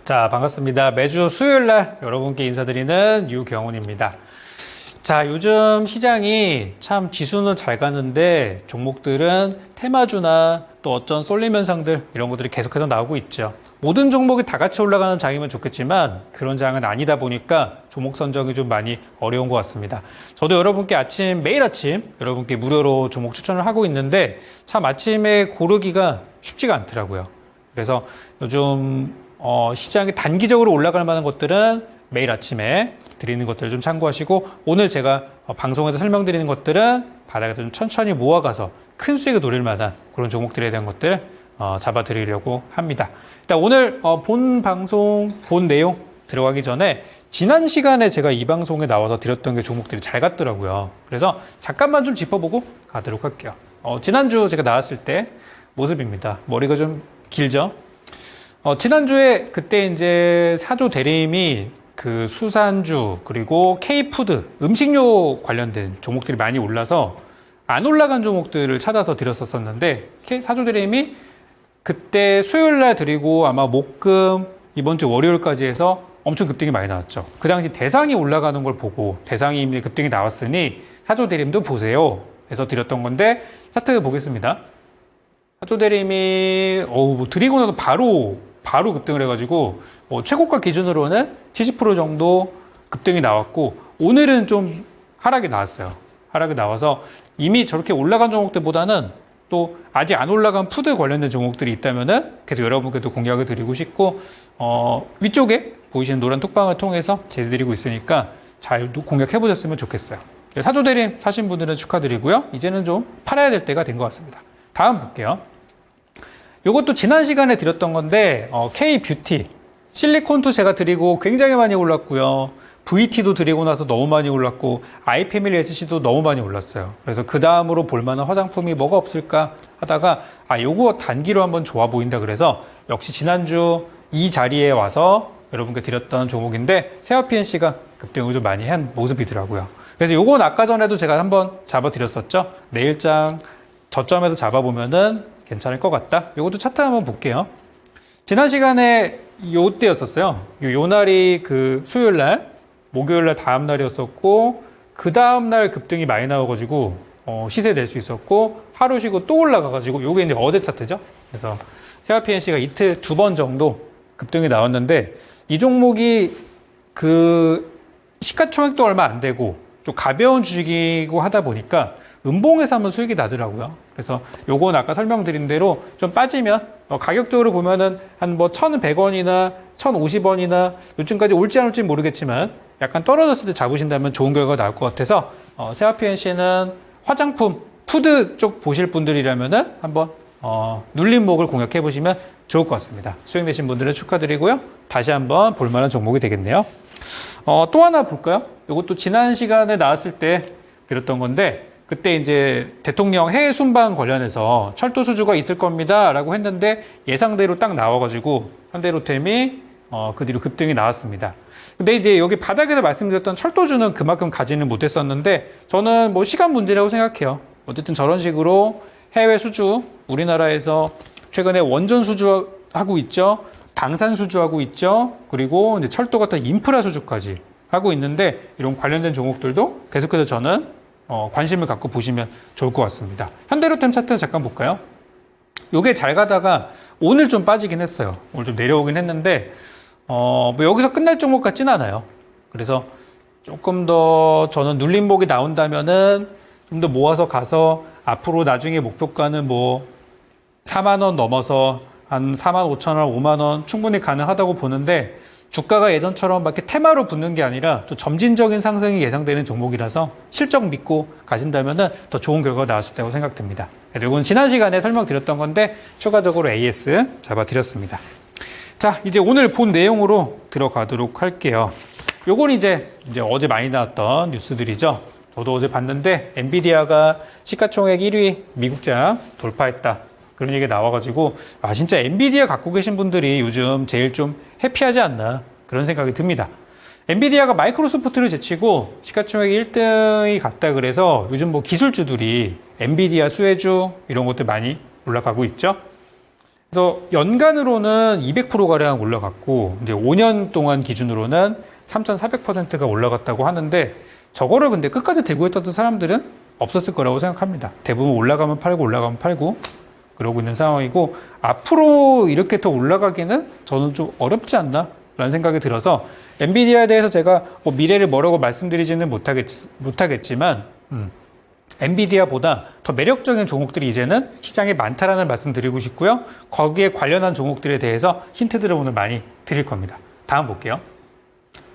자, 반갑습니다. 매주 수요일 날 여러분께 인사드리는 유경훈입니다. 자, 요즘 시장이 참 지수는 잘 가는데 종목들은 테마주나 또 어쩐 쏠림 현상들 이런 것들이 계속해서 나오고 있죠. 모든 종목이 다 같이 올라가는 장이면 좋겠지만 그런 장은 아니다 보니까 종목 선정이 좀 많이 어려운 것 같습니다. 저도 여러분께 매일 아침 여러분께 무료로 종목 추천을 하고 있는데 참 아침에 고르기가 쉽지가 않더라고요. 그래서 요즘 시장이 단기적으로 올라갈 만한 것들은 매일 아침에 드리는 것들을 좀 참고하시고 오늘 제가 방송에서 설명드리는 것들은 바닥에서 좀 천천히 모아가서 큰 수익을 노릴 만한 그런 종목들에 대한 것들 잡아드리려고 합니다. 일단 오늘 본 방송, 본 내용 들어가기 전에 지난 시간에 제가 이 방송에 나와서 드렸던 게 종목들이 잘 갔더라고요. 그래서 잠깐만 좀 짚어보고 가도록 할게요. 지난주 제가 나왔을 때 모습입니다. 머리가 좀 길죠? 지난주에 그때 이제 사조 대림이 그 수산주 그리고 K푸드 음식료 관련된 종목들이 많이 올라서 안 올라간 종목들을 찾아서 드렸었는데 사조 대림이 그때 수요일 날 드리고 아마 목금 이번 주 월요일까지 해서 엄청 급등이 많이 나왔죠. 그 당시 대상이 올라가는 걸 보고 대상이 이미 급등이 나왔으니 사조 대림도 보세요 해서 드렸던 건데 차트 보겠습니다. 사조 대림이 드리고 나서 바로 급등을 해가지고 최고가 기준으로는 70% 정도 급등이 나왔고 오늘은 좀 하락이 나왔어요. 하락이 나와서 이미 저렇게 올라간 종목들보다는 또 아직 안 올라간 푸드 관련된 종목들이 있다면은 계속 여러분께도 공략을 드리고 싶고 위쪽에 보이시는 노란 톡방을 통해서 제시드리고 있으니까 잘 공략해 보셨으면 좋겠어요. 사조대림 사신 분들은 축하드리고요. 이제는 좀 팔아야 될 때가 된 것 같습니다. 다음 볼게요. 이것도 지난 시간에 드렸던 건데 K뷰티 실리콘투 제가 드리고 굉장히 많이 올랐고요. VT도 드리고 나서 너무 많이 올랐고 아이패밀리 SC도 너무 많이 올랐어요. 그래서 그 다음으로 볼만한 화장품이 뭐가 없을까 하다가 요거 단기로 한번 좋아 보인다 그래서 역시 지난주 이 자리에 와서 여러분께 드렸던 종목인데 세아 PNC가 급등을 좀 많이 한 모습이더라고요. 그래서 요건 아까 전에도 제가 한번 잡아드렸었죠. 내일장 저점에서 잡아보면은 괜찮을 것 같다. 이것도 차트 한번 볼게요. 지난 시간에 요때였었어요. 요 날이 그 수요일 날 목요일날 다음 날이었었고 그 다음 날 급등이 많이 나와가지고 시세 낼 수 있었고 하루 쉬고 또 올라가가지고 요게 이제 어제 차트죠. 그래서 세화 PNC가 이틀 2번 정도 급등이 나왔는데 이 종목이 그 시가총액도 얼마 안 되고 좀 가벼운 주식이고 하다 보니까 음봉에서 한번 수익이 나더라고요. 그래서 요건 아까 설명드린 대로 좀 빠지면 가격적으로 보면은 한 뭐 1,100원이나 1,050원이나 요즘까지 올지 안 올지 모르겠지만 약간 떨어졌을 때 잡으신다면 좋은 결과가 나올 것 같아서 세화 PNC는 화장품, 푸드 쪽 보실 분들이라면은 한번 눌림목을 공략해 보시면 좋을 것 같습니다. 수익 내신 분들은 축하드리고요. 다시 한번 볼만한 종목이 되겠네요. 또 하나 볼까요? 이것도 지난 시간에 나왔을 때 드렸던 건데 그때 이제 대통령 해외 순방 관련해서 철도 수주가 있을 겁니다라고 했는데 예상대로 딱 나와가지고 현대로템이 그 뒤로 급등이 나왔습니다. 근데 이제 여기 바닥에서 말씀드렸던 철도주는 그만큼 가지는 못했었는데 저는 뭐 시간 문제라고 생각해요. 어쨌든 저런 식으로 해외 수주, 우리나라에서 최근에 원전 수주하고 있죠. 방산 수주하고 있죠. 그리고 이제 철도 같은 인프라 수주까지 하고 있는데 이런 관련된 종목들도 계속해서 저는 관심을 갖고 보시면 좋을 것 같습니다. 현대로템 차트 잠깐 볼까요? 요게 잘 가다가 오늘 좀 빠지긴 했어요. 오늘 좀 내려오긴 했는데 뭐 여기서 끝날 종목 같진 않아요. 그래서 조금 더 저는 눌림목이 나온다면은 좀 더 모아서 가서 앞으로 나중에 목표가는 뭐 4만 원 넘어서 한 4만 5천 원, 5만 원 충분히 가능하다고 보는데 주가가 예전처럼 막 이렇게 테마로 붙는 게 아니라 좀 점진적인 상승이 예상되는 종목이라서 실적 믿고 가신다면은 더 좋은 결과가 나올 수 있다고 생각됩니다. 이건 지난 시간에 설명드렸던 건데 추가적으로 AS 잡아드렸습니다. 자, 이제 오늘 본 내용으로 들어가도록 할게요. 요건 이제 어제 많이 나왔던 뉴스들이죠. 저도 어제 봤는데 엔비디아가 시가총액 1위 미국장 돌파했다. 그런 얘기가 나와가지고 진짜 엔비디아 갖고 계신 분들이 요즘 제일 좀 해피하지 않나 그런 생각이 듭니다. 엔비디아가 마이크로소프트를 제치고 시가총액 1등이 갔다 그래서 요즘 뭐 기술주들이 엔비디아 수혜주 이런 것들 많이 올라가고 있죠. 그래서 연간으로는 200%가량 올라갔고 이제 5년 동안 기준으로는 3,400%가 올라갔다고 하는데 저거를 근데 끝까지 들고 있었던 사람들은 없었을 거라고 생각합니다. 대부분 올라가면 팔고 그러고 있는 상황이고 앞으로 이렇게 더 올라가기는 저는 좀 어렵지 않나 라는 생각이 들어서 엔비디아에 대해서 제가 뭐 미래를 뭐라고 말씀드리지는 못하겠지만 엔비디아보다 더 매력적인 종목들이 이제는 시장에 많다라는 말씀 드리고 싶고요. 거기에 관련한 종목들에 대해서 힌트들을 오늘 많이 드릴 겁니다. 다음 볼게요.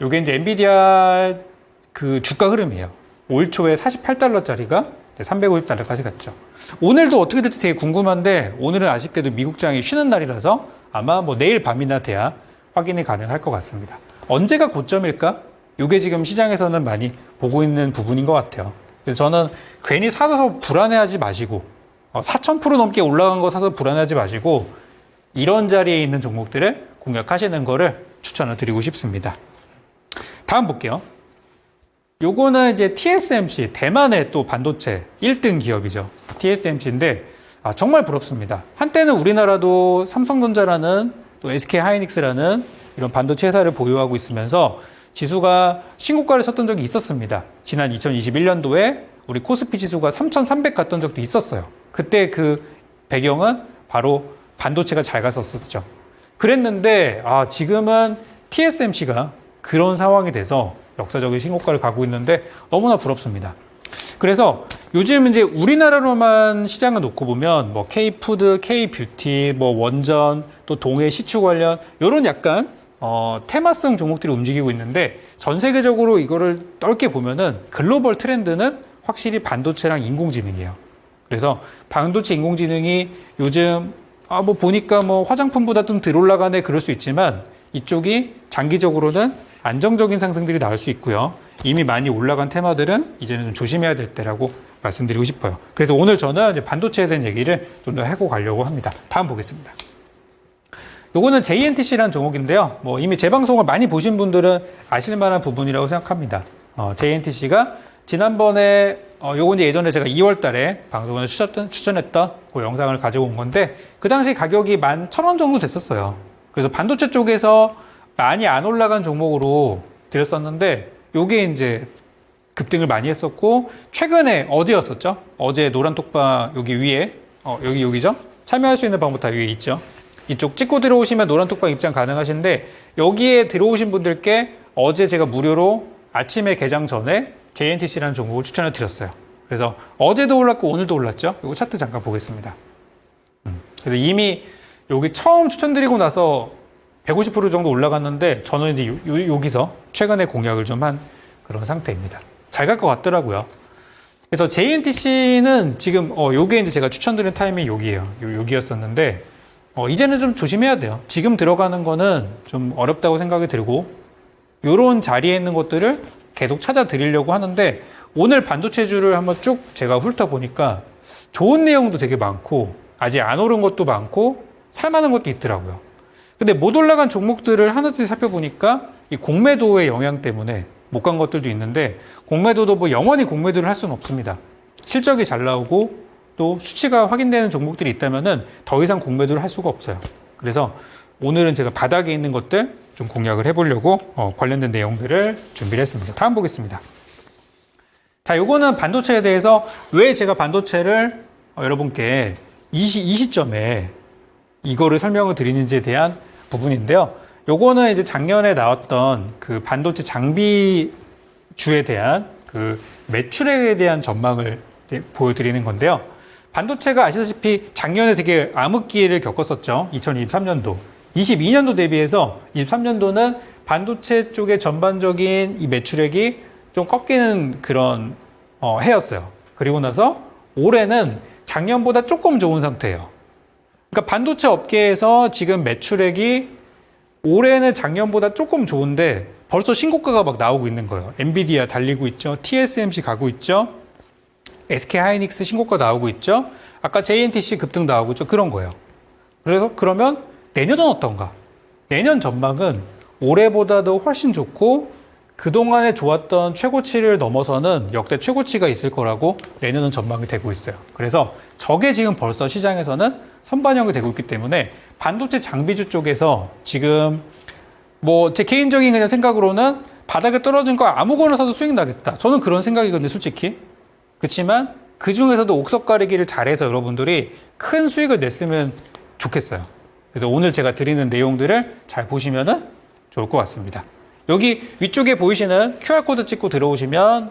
요게 이제 엔비디아 그 주가 흐름이에요. 올 초에 48달러짜리가 350달러까지 갔죠. 오늘도 어떻게 될지 되게 궁금한데 오늘은 아쉽게도 미국장이 쉬는 날이라서 아마 뭐 내일 밤이나 돼야 확인이 가능할 것 같습니다. 언제가 고점일까? 이게 지금 시장에서는 많이 보고 있는 부분인 것 같아요. 그래서 저는 괜히 사서 불안해하지 마시고 4,000% 넘게 올라간 거 사서 불안해하지 마시고 이런 자리에 있는 종목들을 공략하시는 거를 추천을 드리고 싶습니다. 다음 볼게요. 요거는 이제 TSMC, 대만의 또 반도체 1등 기업이죠. TSMC인데 정말 부럽습니다. 한때는 우리나라도 삼성전자라는 또 SK하이닉스라는 이런 반도체 회사를 보유하고 있으면서 지수가 신고가를 쳤던 적이 있었습니다. 지난 2021년도에 우리 코스피 지수가 3,300 갔던 적도 있었어요. 그때 그 배경은 바로 반도체가 잘 갔었었죠. 그랬는데 지금은 TSMC가 그런 상황이 돼서 역사적인 신고가를 가고 있는데 너무나 부럽습니다. 그래서 요즘 이제 우리나라로만 시장을 놓고 보면 뭐 K푸드, K뷰티, 뭐 원전, 또 동해 시추 관련 이런 약간 테마성 종목들이 움직이고 있는데 전 세계적으로 이거를 넓게 보면은 글로벌 트렌드는 확실히 반도체랑 인공지능이에요. 그래서 반도체 인공지능이 요즘 뭐 보니까 뭐 화장품보다 좀 덜 올라가네 그럴 수 있지만 이쪽이 장기적으로는 안정적인 상승들이 나올 수 있고요. 이미 많이 올라간 테마들은 이제는 좀 조심해야 될 때라고 말씀드리고 싶어요. 그래서 오늘 저는 이제 반도체에 대한 얘기를 좀 더 하고 가려고 합니다. 다음 보겠습니다. 요거는 JNTC라는 종목인데요. 뭐 이미 제 방송을 많이 보신 분들은 아실 만한 부분이라고 생각합니다. JNTC가 지난번에 요건 이제 예전에 제가 2월 달에 방송을 추천했던 그 영상을 가지고 온 건데 그 당시 가격이 11,000원 정도 됐었어요. 그래서 반도체 쪽에서 많이 안 올라간 종목으로 드렸었는데 요게 이제 급등을 많이 했었고, 최근에 어제였었죠. 어제 노란 톡방 여기 위에, 여기죠. 참여할 수 있는 방법 다 위에 있죠. 이쪽 찍고 들어오시면 노란 톡방 입장 가능하신데, 여기에 들어오신 분들께 어제 제가 무료로 아침에 개장 전에 JNTC라는 종목을 추천을 드렸어요. 그래서 어제도 올랐고 오늘도 올랐죠. 이거 차트 잠깐 보겠습니다. 그래서 이미 여기 처음 추천드리고 나서 150% 정도 올라갔는데, 저는 이제 여기서 최근에 공략을 좀 한 그런 상태입니다. 잘 갈 것 같더라고요. 그래서 JNTC는 지금 요게 이제 제가 추천드린 타이밍이 여기예요. 여기였었는데 이제는 좀 조심해야 돼요. 지금 들어가는 거는 좀 어렵다고 생각이 들고, 요런 자리에 있는 것들을 계속 찾아 드리려고 하는데, 오늘 반도체주를 한번 쭉 제가 훑어보니까 좋은 내용도 되게 많고 아직 안 오른 것도 많고 살만한 것도 있더라고요. 근데 못 올라간 종목들을 하나씩 살펴보니까 이 공매도의 영향 때문에 못 간 것들도 있는데, 공매도도 뭐 영원히 공매도를 할 수는 없습니다. 실적이 잘 나오고 또 수치가 확인되는 종목들이 있다면은 더 이상 공매도를 할 수가 없어요. 그래서 오늘은 제가 바닥에 있는 것들 좀 공략을 해보려고 관련된 내용들을 준비를 했습니다. 다음 보겠습니다. 자, 요거는 반도체에 대해서 왜 제가 반도체를 여러분께 이 시점에 이거를 설명을 드리는지에 대한 부분인데요. 요거는 이제 작년에 나왔던 그 반도체 장비주에 대한 그 매출액에 대한 전망을 이제 보여드리는 건데요. 반도체가 아시다시피 작년에 되게 암흑기를 겪었었죠. 2023년도. 22년도 대비해서 23년도는 반도체 쪽의 전반적인 이 매출액이 좀 꺾이는 그런 해였어요. 그리고 나서 올해는 작년보다 조금 좋은 상태예요. 그러니까 반도체 업계에서 지금 매출액이 올해는 작년보다 조금 좋은데 벌써 신고가가 막 나오고 있는 거예요. 엔비디아 달리고 있죠. TSMC 가고 있죠. SK 하이닉스 신고가 나오고 있죠. 아까 JNTC 급등 나오고 있죠. 그런 거예요. 그래서 그러면 내년은 어떤가? 내년 전망은 올해보다도 훨씬 좋고, 그동안에 좋았던 최고치를 넘어서는 역대 최고치가 있을 거라고 내년은 전망이 되고 있어요. 그래서 저게 지금 벌써 시장에서는 선반영이 되고 있기 때문에 반도체 장비주 쪽에서 지금 뭐 제 개인적인 그냥 생각으로는 바닥에 떨어진 거 아무거나 사도 수익 나겠다. 저는 그런 생각이거든요, 솔직히. 그렇지만 그 중에서도 옥석 가리기를 잘해서 여러분들이 큰 수익을 냈으면 좋겠어요. 그래서 오늘 제가 드리는 내용들을 잘 보시면은 좋을 것 같습니다. 여기 위쪽에 보이시는 QR코드 찍고 들어오시면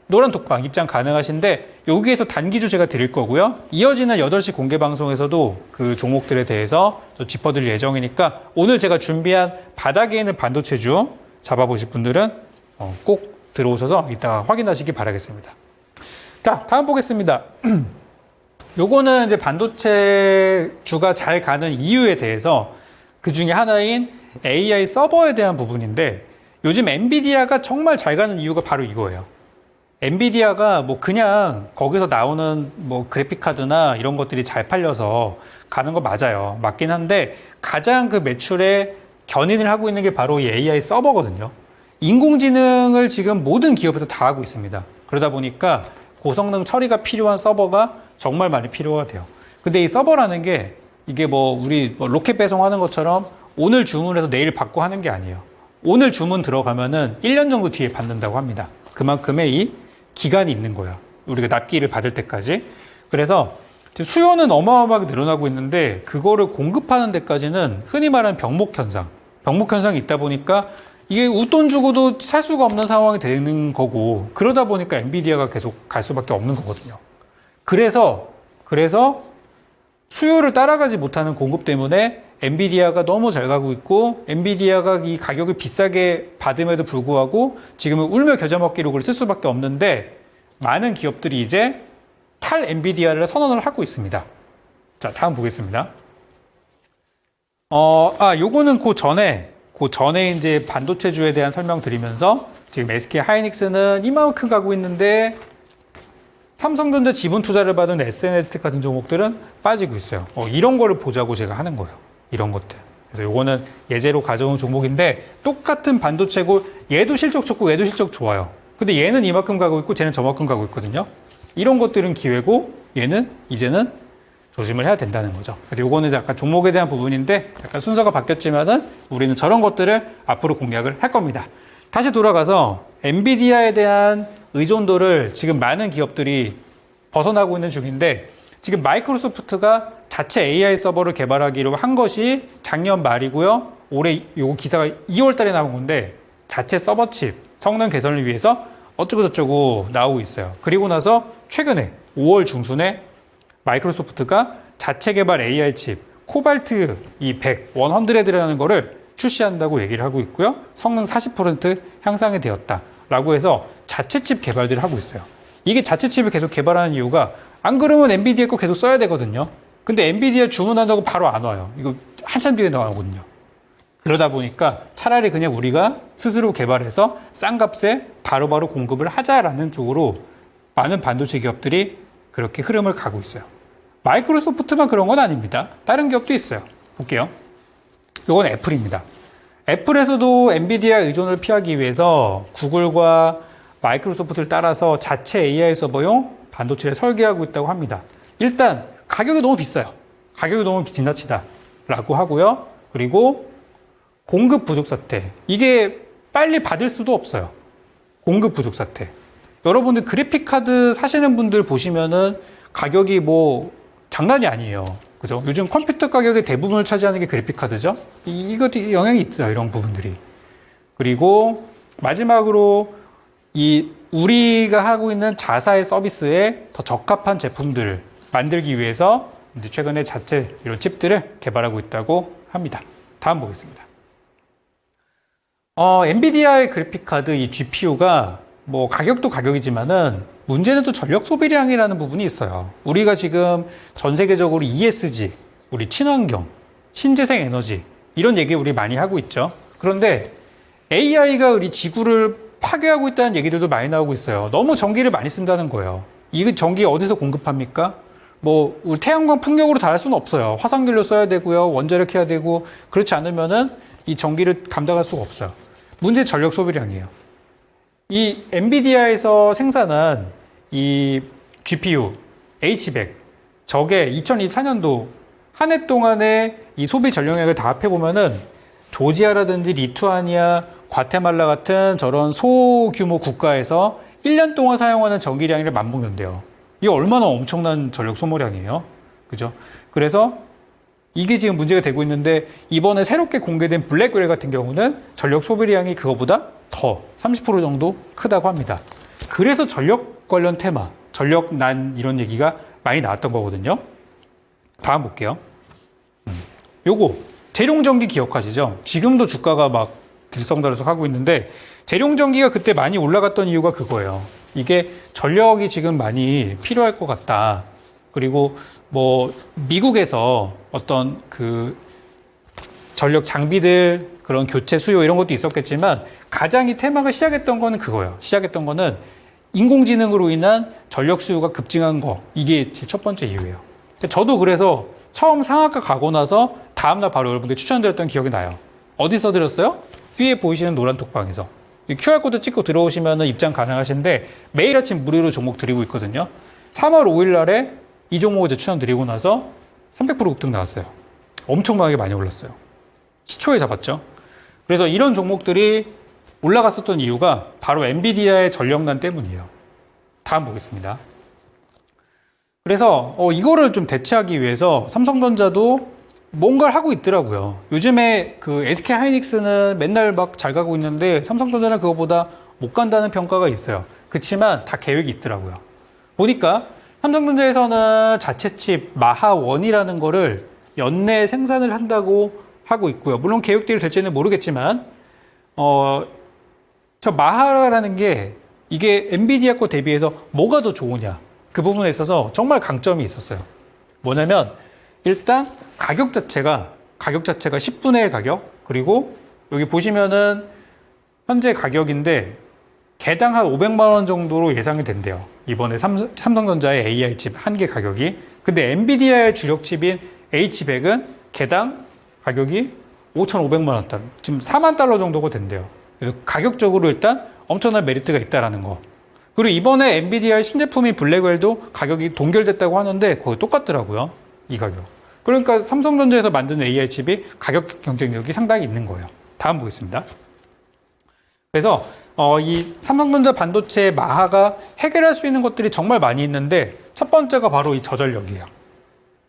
노란 톡방 입장 가능하신데, 여기에서 단기주 제가 드릴 거고요. 이어지는 8시 공개 방송에서도 그 종목들에 대해서 짚어드릴 예정이니까, 오늘 제가 준비한 바닥에 있는 반도체주 잡아보실 분들은 꼭 들어오셔서 이따가 확인하시기 바라겠습니다. 자, 다음 보겠습니다. 요거는 이제 반도체주가 잘 가는 이유에 대해서 그 중에 하나인 AI 서버에 대한 부분인데, 요즘 엔비디아가 정말 잘 가는 이유가 바로 이거예요. 엔비디아가 뭐 그냥 거기서 나오는 뭐 그래픽 카드나 이런 것들이 잘 팔려서 가는 거 맞아요. 맞긴 한데, 가장 그 매출에 견인을 하고 있는 게 바로 이 AI 서버거든요. 인공지능을 지금 모든 기업에서 다 하고 있습니다. 그러다 보니까 고성능 처리가 필요한 서버가 정말 많이 필요가 돼요. 근데 이 서버라는 게 이게 뭐 우리 뭐 로켓 배송하는 것처럼 오늘 주문해서 내일 받고 하는 게 아니에요. 오늘 주문 들어가면은 1년 정도 뒤에 받는다고 합니다. 그만큼의 이 기간이 있는 거예요. 우리가 납기를 받을 때까지. 그래서 수요는 어마어마하게 늘어나고 있는데, 그거를 공급하는 데까지는 흔히 말하는 병목 현상이 있다 보니까 이게 웃돈 주고도 살 수가 없는 상황이 되는 거고, 그러다 보니까 엔비디아가 계속 갈 수밖에 없는 거거든요. 그래서 수요를 따라가지 못하는 공급 때문에 엔비디아가 너무 잘 가고 있고, 엔비디아가 이 가격을 비싸게 받음에도 불구하고 지금은 울며 겨자 먹기로 그걸 쓸 수밖에 없는데, 많은 기업들이 이제 탈 엔비디아를 선언을 하고 있습니다. 자, 다음 보겠습니다. 요거는 그 전에 이제 반도체주에 대한 설명 드리면서, 지금 SK 하이닉스는 이만큼 가고 있는데 삼성전자 지분 투자를 받은 SNS텍 같은 종목들은 빠지고 있어요. 이런 거를 보자고 제가 하는 거예요. 이런 것들. 그래서 요거는 예제로 가져온 종목인데, 똑같은 반도체고 얘도 실적 좋고 얘도 실적 좋아요. 근데 얘는 이만큼 가고 있고 쟤는 저만큼 가고 있거든요. 이런 것들은 기회고, 얘는 이제는 조심을 해야 된다는 거죠. 근데 요거는 약간 종목에 대한 부분인데 약간 순서가 바뀌었지만은 우리는 저런 것들을 앞으로 공략을 할 겁니다. 다시 돌아가서 엔비디아에 대한 의존도를 지금 많은 기업들이 벗어나고 있는 중인데 지금 마이크로소프트가 자체 AI 서버를 개발하기로 한 것이 작년 말이고요. 올해 요 기사가 2월 달에 나온 건데 자체 서버칩 성능 개선을 위해서 어쩌고저쩌고 나오고 있어요. 그리고 나서 최근에 5월 중순에 마이크로소프트가 자체 개발 AI 칩 코발트 이 100라는 거를 출시한다고 얘기를 하고 있고요. 성능 40% 향상이 되었다라고 해서 자체 칩 개발들을 하고 있어요. 이게 자체 칩을 계속 개발하는 이유가 안 그러면 엔비디아 거 계속 써야 되거든요. 근데 엔비디아 주문한다고 바로 안 와요. 이거 한참 뒤에 나오거든요. 그러다 보니까 차라리 그냥 우리가 스스로 개발해서 싼 값에 바로바로 공급을 하자라는 쪽으로 많은 반도체 기업들이 그렇게 흐름을 가고 있어요. 마이크로소프트만 그런 건 아닙니다. 다른 기업도 있어요. 볼게요. 이건 애플입니다. 애플에서도 엔비디아 의존을 피하기 위해서 구글과 마이크로소프트를 따라서 자체 AI 서버용 반도체를 설계하고 있다고 합니다. 일단 가격이 너무 비싸요. 가격이 너무 지나치다라고 하고요. 그리고 공급 부족 사태. 이게 빨리 받을 수도 없어요. 공급 부족 사태. 여러분들 그래픽 카드 사시는 분들 보시면은 가격이 뭐 장난이 아니에요. 그죠? 요즘 컴퓨터 가격의 대부분을 차지하는 게 그래픽 카드죠? 이것도 영향이 있어요. 이런 부분들이. 그리고 마지막으로 우리가 하고 있는 자사의 서비스에 더 적합한 제품들을 만들기 위해서 이제 최근에 자체 이런 칩들을 개발하고 있다고 합니다. 다음 보겠습니다. 엔비디아의 그래픽카드 이 GPU가 뭐 가격도 가격이지만은 문제는 또 전력 소비량이라는 부분이 있어요. 우리가 지금 전 세계적으로 ESG, 우리 친환경, 신재생 에너지 이런 얘기 우리 많이 하고 있죠. 그런데 AI가 우리 지구를 파괴하고 있다는 얘기들도 많이 나오고 있어요. 너무 전기를 많이 쓴다는 거예요. 이 전기 어디서 공급합니까? 뭐 우리 태양광 풍력으로 다 할 수는 없어요. 화석연료 써야 되고요. 원자력 해야 되고 그렇지 않으면은 이 전기를 감당할 수가 없어요. 문제 전력 소비량이에요. 이 엔비디아에서 생산한 이 GPU H100 저게 2024년도 한 해 동안의 이 소비 전력량을 다 합해보면은 조지아라든지 리투아니아, 과테말라 같은 저런 소규모 국가에서 1년 동안 사용하는 전기량을 맞먹는데요. 이게 얼마나 엄청난 전력 소모량이에요. 그죠? 그래서 이게 지금 문제가 되고 있는데 이번에 새롭게 공개된 블랙웰 같은 경우는 전력 소비량이 그거보다 더 30% 정도 크다고 합니다. 그래서 전력 관련 테마, 전력난 이런 얘기가 많이 나왔던 거거든요. 다음 볼게요. 요거 재룡전기 기억하시죠? 지금도 주가가 막 들썩달썩 하고 있는데 재룡전기가 그때 많이 올라갔던 이유가 그거예요. 이게 전력이 지금 많이 필요할 것 같다. 그리고 뭐 미국에서 어떤 그 전력 장비들 그런 교체 수요 이런 것도 있었겠지만 가장 이 테마가 시작했던 거는 그거예요. 시작했던 거는 인공지능으로 인한 전력 수요가 급증한 거. 이게 제 첫 번째 이유예요. 저도 그래서 처음 상한가 가고 나서 다음날 바로 여러분들 추천드렸던 기억이 나요. 어디서 드렸어요? 위에 보이시는 노란 톡방에서. QR코드 찍고 들어오시면 입장 가능하신데 매일 아침 무료로 종목 드리고 있거든요. 3월 5일 날에 이 종목을 이제 추천드리고 나서 300% 급등 나왔어요. 엄청나게 많이 올랐어요. 시초에 잡았죠. 그래서 이런 종목들이 올라갔었던 이유가 바로 엔비디아의 전력난 때문이에요. 다음 보겠습니다. 그래서 이거를 좀 대체하기 위해서 삼성전자도 뭔가를 하고 있더라고요. 요즘에 그 SK 하이닉스는 맨날 막 잘 가고 있는데 삼성전자는 그거보다 못 간다는 평가가 있어요. 그렇지만 다 계획이 있더라고요. 보니까 삼성전자에서는 자체 칩 마하1이라는 거를 연내 생산을 한다고 하고 있고요. 물론 계획대로 될지는 모르겠지만 저 마하라는 게 이게 엔비디아 거 대비해서 뭐가 더 좋으냐 그 부분에 있어서 정말 강점이 있었어요. 뭐냐면 일단 가격 자체가 10분의 1 가격 그리고 여기 보시면은 현재 가격인데 개당 한 500만 원 정도로 예상이 된대요. 이번에 삼성전자의 AI 칩 한 개 가격이. 근데 엔비디아의 주력 칩인 H100은 개당 가격이 5,500만 원 달러. 지금 4만 달러 정도가 된대요. 그래서 가격적으로 일단 엄청난 메리트가 있다라는 거. 그리고 이번에 엔비디아의 신제품인 블랙웰도 가격이 동결됐다고 하는데 거의 똑같더라고요. 이 가격. 그러니까 삼성전자에서 만든 AI 칩이 가격 경쟁력이 상당히 있는 거예요. 다음 보겠습니다. 그래서 이 삼성전자 반도체 마하가 해결할 수 있는 것들이 정말 많이 있는데 첫 번째가 바로 이 저전력이에요.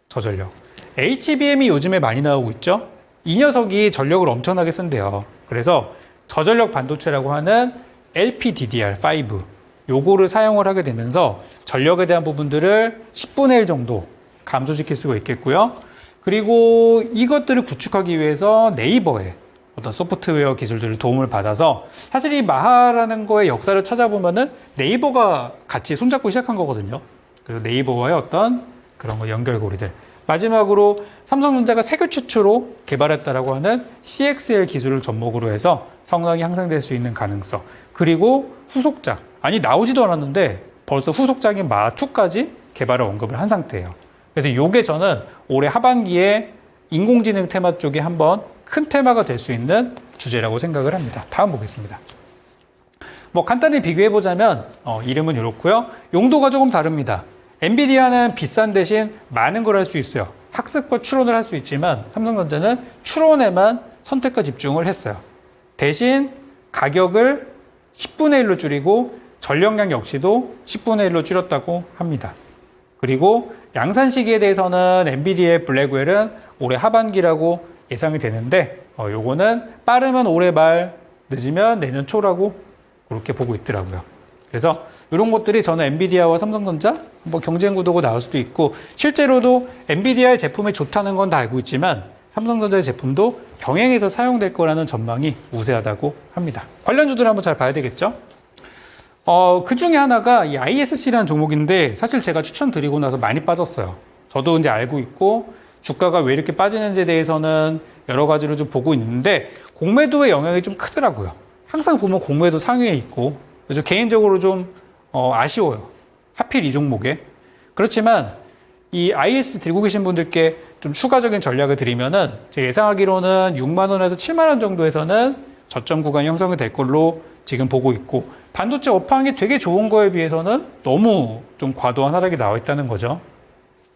저전력. HBM이 요즘에 많이 나오고 있죠. 이 녀석이 전력을 엄청나게 쓴대요. 그래서 저전력 반도체라고 하는 LPDDR5 요거를 사용을 하게 되면서 전력에 대한 부분들을 10분의 1 정도 감소시킬 수가 있겠고요. 그리고 이것들을 구축하기 위해서 네이버의 어떤 소프트웨어 기술들을 도움을 받아서 사실 이 마하라는 거의 역사를 찾아보면은 네이버가 같이 손잡고 시작한 거거든요. 그래서 네이버와의 어떤 그런 거 연결고리들. 마지막으로 삼성전자가 세계 최초로 개발했다라고 하는 CXL 기술을 접목으로 해서 성능이 향상될 수 있는 가능성. 그리고 후속작. 아니 나오지도 않았는데 벌써 후속작인 마하2까지 개발을 언급을 한 상태예요. 그래서 이게 저는 올해 하반기에 인공지능 테마 쪽에 한번 큰 테마가 될 수 있는 주제라고 생각을 합니다. 다음 보겠습니다. 뭐 간단히 비교해보자면 이름은 이렇고요. 용도가 조금 다릅니다. 엔비디아는 비싼 대신 많은 걸 할 수 있어요. 학습과 추론을 할 수 있지만 삼성전자는 추론에만 선택과 집중을 했어요. 대신 가격을 10분의 1로 줄이고 전력량 역시도 10분의 1로 줄였다고 합니다. 그리고 양산 시기에 대해서는 엔비디아의 블랙웰은 올해 하반기라고 예상이 되는데 요거는 빠르면 올해 말, 늦으면 내년 초라고 그렇게 보고 있더라고요. 그래서 이런 것들이 저는 엔비디아와 삼성전자 뭐 경쟁 구도가 나올 수도 있고 실제로도 엔비디아의 제품이 좋다는 건 다 알고 있지만 삼성전자의 제품도 병행해서 사용될 거라는 전망이 우세하다고 합니다. 관련주들 한번 잘 봐야 되겠죠? 그 중에 하나가 이 ISC라는 종목인데 사실 제가 추천드리고 나서 많이 빠졌어요. 저도 이제 알고 있고 주가가 왜 이렇게 빠지는지에 대해서는 여러 가지로 좀 보고 있는데 공매도의 영향이 좀 크더라고요. 항상 보면 공매도 상위에 있고 그래서 개인적으로 좀 아쉬워요. 하필 이 종목에. 그렇지만 이 IS 들고 계신 분들께 좀 추가적인 전략을 드리면은 제가 예상하기로는 6만 원에서 7만 원 정도에서는 저점 구간이 형성이 될 걸로 지금 보고 있고 반도체 업황이 되게 좋은 거에 비해서는 너무 좀 과도한 하락이 나와 있다는 거죠.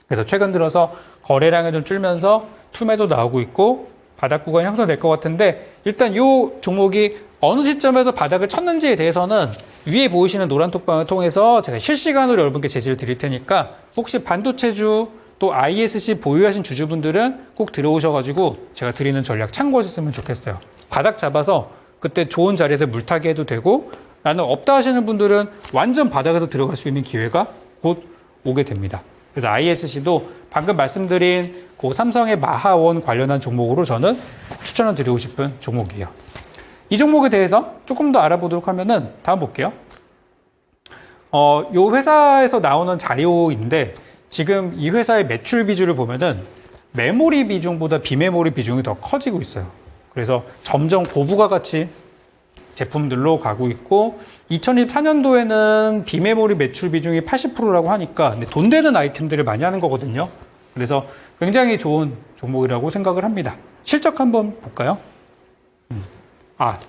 그래서 최근 들어서 거래량이 좀 줄면서 투매도 나오고 있고 바닥 구간이 형성될 것 같은데 일단 이 종목이 어느 시점에서 바닥을 쳤는지에 대해서는 위에 보이시는 노란 톡방을 통해서 제가 실시간으로 여러분께 제시를 드릴 테니까 혹시 반도체주 또 ISC 보유하신 주주분들은 꼭 들어오셔가지고 제가 드리는 전략 참고하셨으면 좋겠어요. 바닥 잡아서 그때 좋은 자리에서 물타기 해도 되고 나는 없다 하시는 분들은 완전 바닥에서 들어갈 수 있는 기회가 곧 오게 됩니다. 그래서 ISC도 방금 말씀드린 그 삼성의 마하원 관련한 종목으로 저는 추천을 드리고 싶은 종목이에요. 이 종목에 대해서 조금 더 알아보도록 하면은 다음 볼게요. 요 회사에서 나오는 자료인데 지금 이 회사의 매출 비중을 보면은 메모리 비중보다 비메모리 비중이 더 커지고 있어요. 그래서 점점 고부가 가치 제품들로 가고 있고 2024년도에는 비메모리 매출 비중이 80%라고 하니까 돈 되는 아이템들을 많이 하는 거거든요. 그래서 굉장히 좋은 종목이라고 생각을 합니다. 실적 한번 볼까요?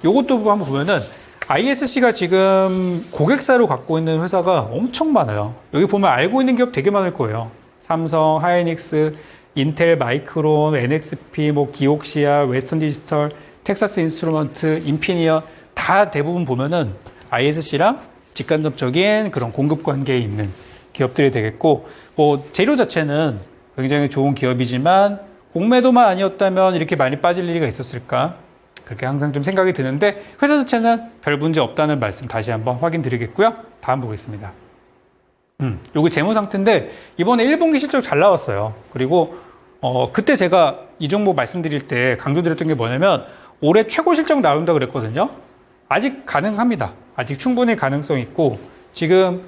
요것도 한번 보면은 ISC가 지금 고객사로 갖고 있는 회사가 엄청 많아요. 여기 보면 알고 있는 기업 되게 많을 거예요. 삼성, 하이닉스, 인텔, 마이크론, NXP, 기옥시아, 웨스턴 디지털, 텍사스 인스트루먼트, 인피니언 다 대부분 보면은 ISC랑 직간접적인 그런 공급 관계에 있는 기업들이 되겠고, 재료 자체는 굉장히 좋은 기업이지만 공매도만 아니었다면 이렇게 많이 빠질 일이 있었을까? 그렇게 항상 좀 생각이 드는데 회사 자체는 별 문제 없다는 말씀 다시 한번 확인드리겠고요. 다음 보겠습니다. 요게 재무 상태인데 이번에 1분기 실적 잘 나왔어요. 그리고 그때 제가 이 종목 말씀드릴 때 강조드렸던 게 뭐냐면 올해 최고 실적 나온다 그랬거든요. 아직 가능합니다. 아직 충분히 가능성 있고 지금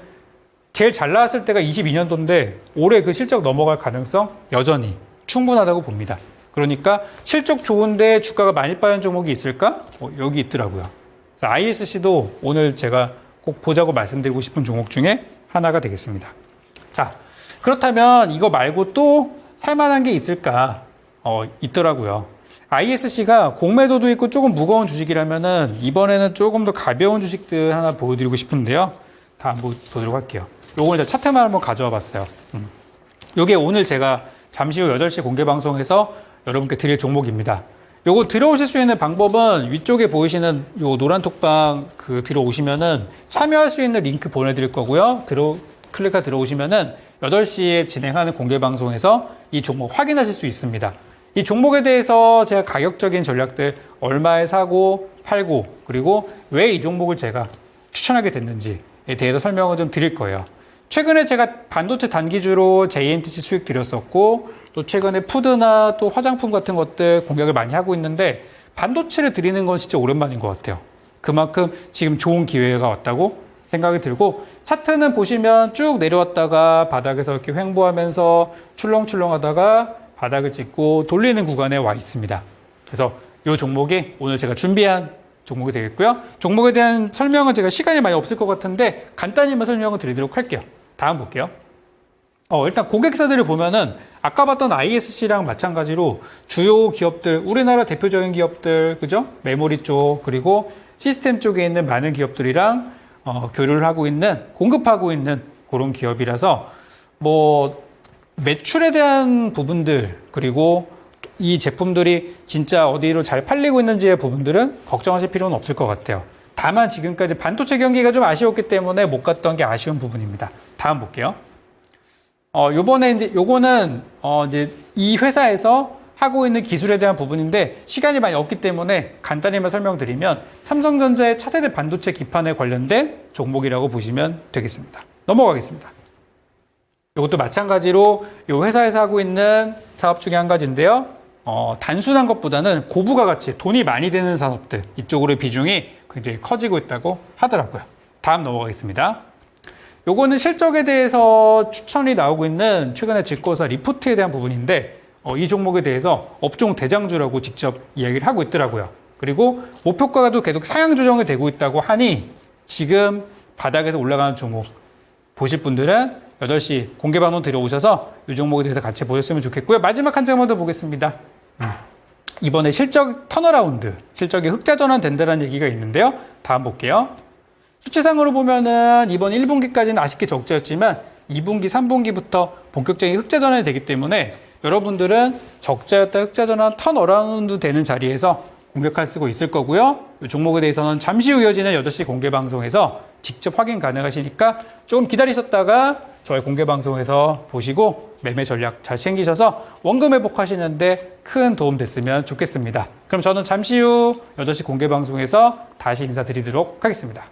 제일 잘 나왔을 때가 22년도인데 올해 그 실적 넘어갈 가능성 여전히 충분하다고 봅니다. 그러니까 실적 좋은데 주가가 많이 빠진 종목이 있을까? 여기 있더라고요. 그래서 ISC도 오늘 제가 꼭 보자고 말씀드리고 싶은 종목 중에 하나가 되겠습니다. 자, 그렇다면 이거 말고 또 살만한 게 있을까? 있더라고요. ISC가 공매도도 있고 조금 무거운 주식이라면은 이번에는 조금 더 가벼운 주식들 하나 보여드리고 싶은데요. 다 한번 보도록 할게요. 요걸 이제 차트만 한번 가져와 봤어요. 요게 오늘 제가 잠시 후 8시 공개 방송에서 여러분께 드릴 종목입니다. 요거 들어오실 수 있는 방법은 위쪽에 보이시는 요 노란 톡방 들어오시면은 참여할 수 있는 링크 보내드릴 거고요. 클릭하 들어오시면은 8시에 진행하는 공개 방송에서 이 종목 확인하실 수 있습니다. 이 종목에 대해서 제가 가격적인 전략들 얼마에 사고 팔고 그리고 왜 이 종목을 제가 추천하게 됐는지에 대해서 설명을 좀 드릴 거예요. 최근에 제가 반도체 단기주로 JNTC 수익 드렸었고 또 최근에 푸드나 또 화장품 같은 것들 공격을 많이 하고 있는데 반도체를 드리는 건 진짜 오랜만인 것 같아요. 그만큼 지금 좋은 기회가 왔다고 생각이 들고 차트는 보시면 쭉 내려왔다가 바닥에서 이렇게 횡보하면서 출렁출렁 하다가 바닥을 찍고 돌리는 구간에 와 있습니다. 그래서 이 종목이 오늘 제가 준비한 종목이 되겠고요. 종목에 대한 설명은 제가 시간이 많이 없을 것 같은데 간단히만 설명을 드리도록 할게요. 다음 볼게요. 일단 고객사들을 보면은 아까 봤던 ISC랑 마찬가지로 주요 기업들, 우리나라 대표적인 기업들, 그죠? 메모리 쪽, 그리고 시스템 쪽에 있는 많은 기업들이랑 교류를 하고 있는, 공급하고 있는 그런 기업이라서 매출에 대한 부분들, 그리고 이 제품들이 진짜 어디로 잘 팔리고 있는지의 부분들은 걱정하실 필요는 없을 것 같아요. 다만 지금까지 반도체 경기가 좀 아쉬웠기 때문에 못 갔던 게 아쉬운 부분입니다. 다음 볼게요. 요거는 이제 이 회사에서 하고 있는 기술에 대한 부분인데 시간이 많이 없기 때문에 간단히만 설명드리면 삼성전자의 차세대 반도체 기판에 관련된 종목이라고 보시면 되겠습니다. 넘어가겠습니다. 이것도 마찬가지로 이 회사에서 하고 있는 사업 중에 한 가지인데요. 단순한 것보다는 고부가 가치, 돈이 많이 되는 산업들 이쪽으로의 비중이 굉장히 커지고 있다고 하더라고요. 다음 넘어가겠습니다. 요거는 실적에 대해서 추천이 나오고 있는 최근에 증권사 리포트에 대한 부분인데 이 종목에 대해서 업종 대장주라고 직접 이야기를 하고 있더라고요. 그리고 목표가도 계속 상향 조정이 되고 있다고 하니 지금 바닥에서 올라가는 종목 보실 분들은 8시 공개 방송 들어오셔서 이 종목에 대해서 같이 보셨으면 좋겠고요. 마지막 한 장만 더 보겠습니다. 이번에 실적 턴어라운드, 실적이 흑자 전환 된다는 얘기가 있는데요. 다음 볼게요. 수치상으로 보면은 이번 1분기까지는 아쉽게 적자였지만 2분기, 3분기부터 본격적인 흑자 전환이 되기 때문에 여러분들은 적자였다 흑자 전환 턴어라운드 되는 자리에서 공격할 수 있을 거고요. 이 종목에 대해서는 잠시 후 이어지는 8시 공개 방송에서 직접 확인 가능하시니까 조금 기다리셨다가 저희 공개 방송에서 보시고 매매 전략 잘 챙기셔서 원금 회복하시는데 큰 도움 됐으면 좋겠습니다. 그럼 저는 잠시 후 8시 공개 방송에서 다시 인사드리도록 하겠습니다.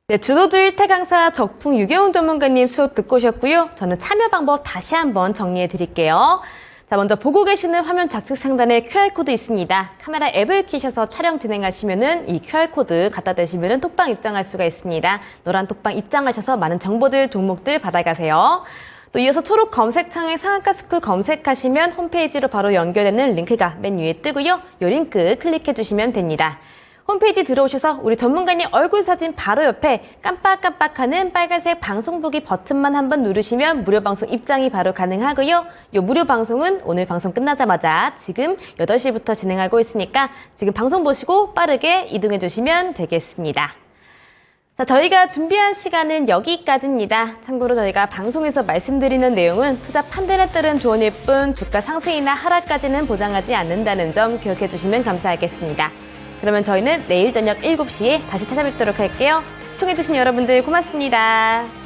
네, 주도주의 태강사 적풍 유경훈 전문가님 수업 듣고 오셨고요. 저는 참여 방법 다시 한번 정리해 드릴게요. 자, 먼저 보고 계시는 화면 좌측 상단에 QR코드 있습니다. 카메라 앱을 키셔서 촬영 진행하시면은 이 QR코드 갖다 대시면은 톡방 입장할 수가 있습니다. 노란 톡방 입장하셔서 많은 정보들, 종목들 받아가세요. 또 이어서 초록 검색창에 상한가스쿨 검색하시면 홈페이지로 바로 연결되는 링크가 맨 위에 뜨고요. 이 링크 클릭해 주시면 됩니다. 홈페이지 들어오셔서 우리 전문가님 얼굴 사진 바로 옆에 깜빡깜빡하는 빨간색 방송 보기 버튼만 한번 누르시면 무료 방송 입장이 바로 가능하고요. 이 무료 방송은 오늘 방송 끝나자마자 지금 8시부터 진행하고 있으니까 지금 방송 보시고 빠르게 이동해 주시면 되겠습니다. 자, 저희가 준비한 시간은 여기까지입니다. 참고로 저희가 방송에서 말씀드리는 내용은 투자 판단에 따른 조언일 뿐 주가 상승이나 하락까지는 보장하지 않는다는 점 기억해 주시면 감사하겠습니다. 그러면 저희는 내일 저녁 7시에 다시 찾아뵙도록 할게요. 시청해주신 여러분들 고맙습니다.